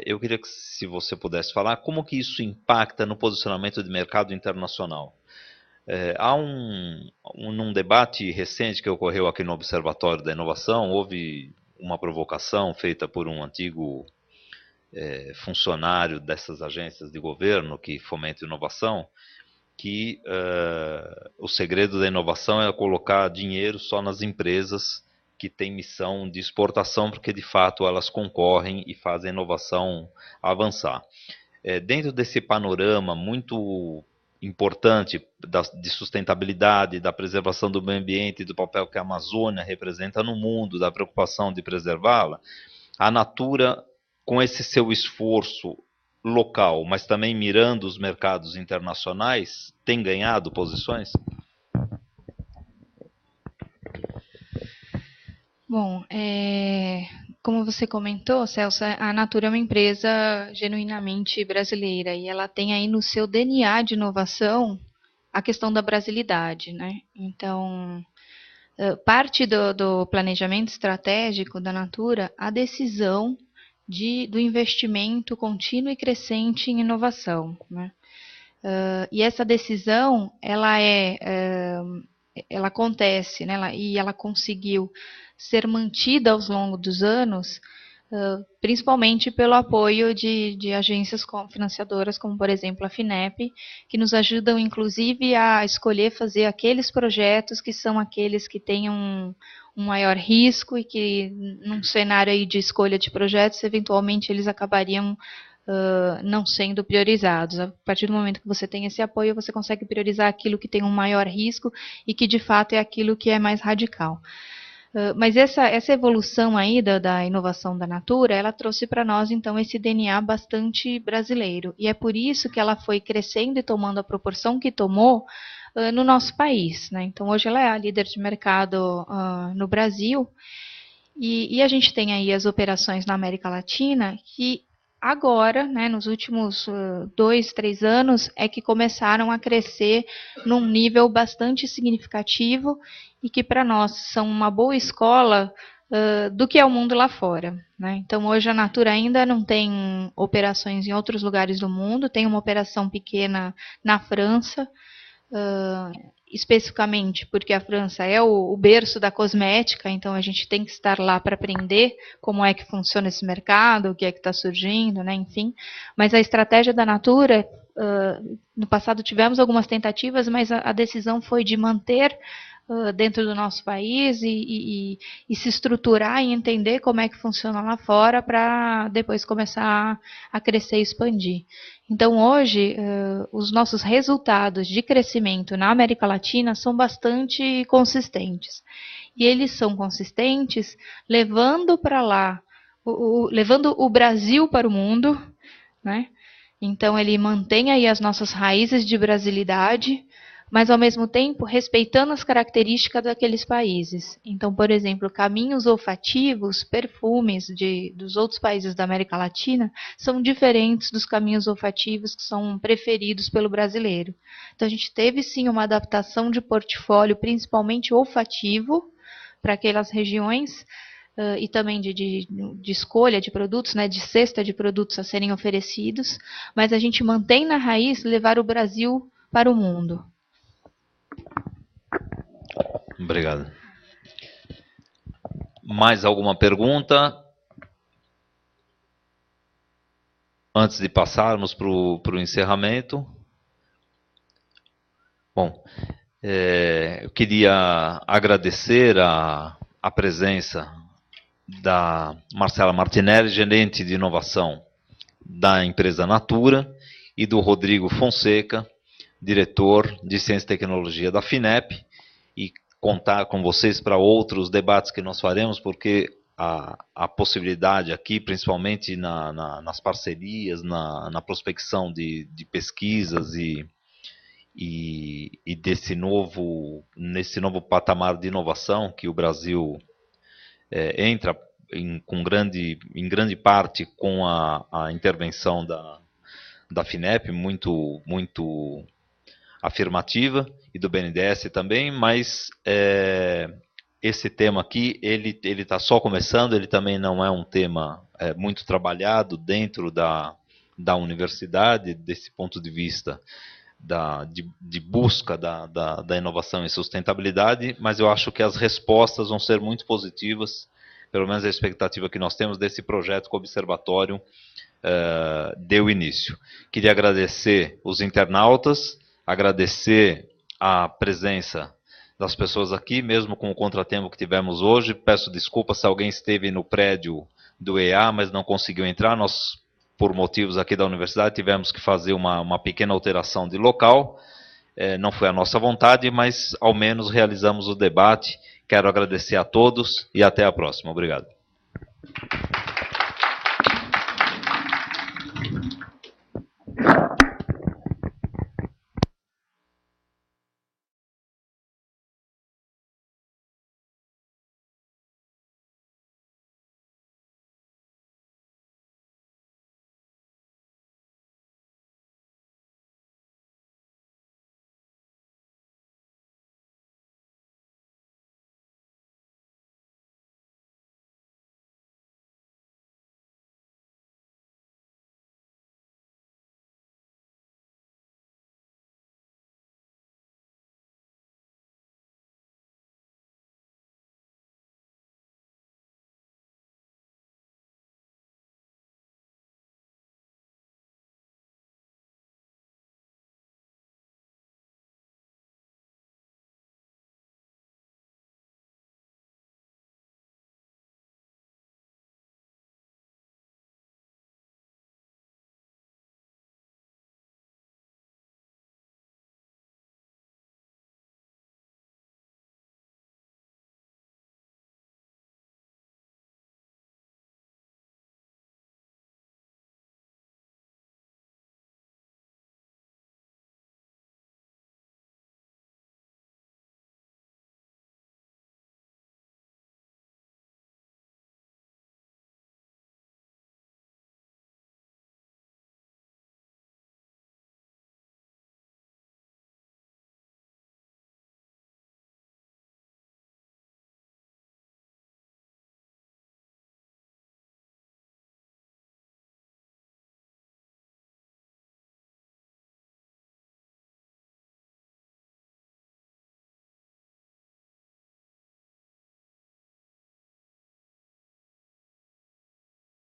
eu queria que, se você pudesse falar, como que isso impacta no posicionamento de mercado internacional. Há num debate recente que ocorreu aqui no Observatório da Inovação, houve uma provocação feita por um antigo funcionário dessas agências de governo que fomentam inovação, que o segredo da inovação é colocar dinheiro só nas empresas que têm missão de exportação, porque de fato elas concorrem e fazem a inovação avançar. Dentro desse panorama muito importante de sustentabilidade, da preservação do meio ambiente, do papel que a Amazônia representa no mundo, da preocupação de preservá-la, a Natura, com esse seu esforço local, mas também mirando os mercados internacionais, tem ganhado posições? Bom, como você comentou, Celso, a Natura é uma empresa genuinamente brasileira e ela tem aí no seu DNA de inovação a questão da brasilidade, né? Então, parte do planejamento estratégico da Natura, a decisão do investimento contínuo e crescente em inovação, né? E essa decisão, ela acontece, né? E ela conseguiu ser mantida ao longo dos anos, principalmente pelo apoio de agências financiadoras, como por exemplo a FINEP, que nos ajudam inclusive a escolher fazer aqueles projetos que são aqueles que têm um maior risco e que num cenário aí de escolha de projetos, eventualmente eles acabariam não sendo priorizados. A partir do momento que você tem esse apoio, você consegue priorizar aquilo que tem um maior risco e que de fato é aquilo que é mais radical. Mas essa evolução aí da inovação da Natura, ela trouxe para nós, então, esse DNA bastante brasileiro. E é por isso que ela foi crescendo e tomando a proporção que tomou no nosso país, né? Então, hoje ela é a líder de mercado no Brasil. E a gente tem aí as operações na América Latina que agora, né, nos últimos 2, 3 anos, é que começaram a crescer num nível bastante significativo e que para nós são uma boa escola do que é o mundo lá fora, né? Então hoje a Natura ainda não tem operações em outros lugares do mundo, tem uma operação pequena na França, especificamente porque a França é o berço da cosmética, então a gente tem que estar lá para aprender como é que funciona esse mercado, o que é que está surgindo, né? Enfim. Mas a estratégia da Natura, no passado tivemos algumas tentativas, mas a decisão foi de manter dentro do nosso país e se estruturar e entender como é que funciona lá fora para depois começar a crescer e expandir. Então, hoje, os nossos resultados de crescimento na América Latina são bastante consistentes. E eles são consistentes levando para lá, levando o Brasil para o mundo, né? Então, ele mantém aí as nossas raízes de brasilidade, mas ao mesmo tempo respeitando as características daqueles países. Então, por exemplo, caminhos olfativos, perfumes dos outros países da América Latina são diferentes dos caminhos olfativos que são preferidos pelo brasileiro. Então, a gente teve sim uma adaptação de portfólio, principalmente olfativo, para aquelas regiões, e também de escolha de produtos, né, de cesta de produtos a serem oferecidos, mas a gente mantém na raiz levar o Brasil para o mundo. Obrigado. Mais alguma pergunta? Antes de passarmos para o encerramento. Bom, eu queria agradecer a presença da Marcela Martinelli, gerente de inovação da empresa Natura, e do Rodrigo Fonseca, diretor de Ciência e Tecnologia da FINEP, e contar com vocês para outros debates que nós faremos, porque a possibilidade aqui, principalmente nas parcerias, na prospecção de pesquisas e nesse novo patamar de inovação que o Brasil entra em grande parte com a intervenção da FINEP, muito afirmativa, e do BNDES também, mas esse tema aqui, ele está só começando, ele também não é um tema muito trabalhado dentro da universidade, desse ponto de vista de busca da inovação e sustentabilidade, mas eu acho que as respostas vão ser muito positivas, pelo menos a expectativa que nós temos desse projeto que o Observatório deu início. Queria agradecer os internautas, agradecer a presença das pessoas aqui, mesmo com o contratempo que tivemos hoje. Peço desculpas se alguém esteve no prédio do EA, mas não conseguiu entrar. Nós, por motivos aqui da universidade, tivemos que fazer uma pequena alteração de local. Não foi a nossa vontade, mas ao menos realizamos o debate. Quero agradecer a todos e até a próxima. Obrigado.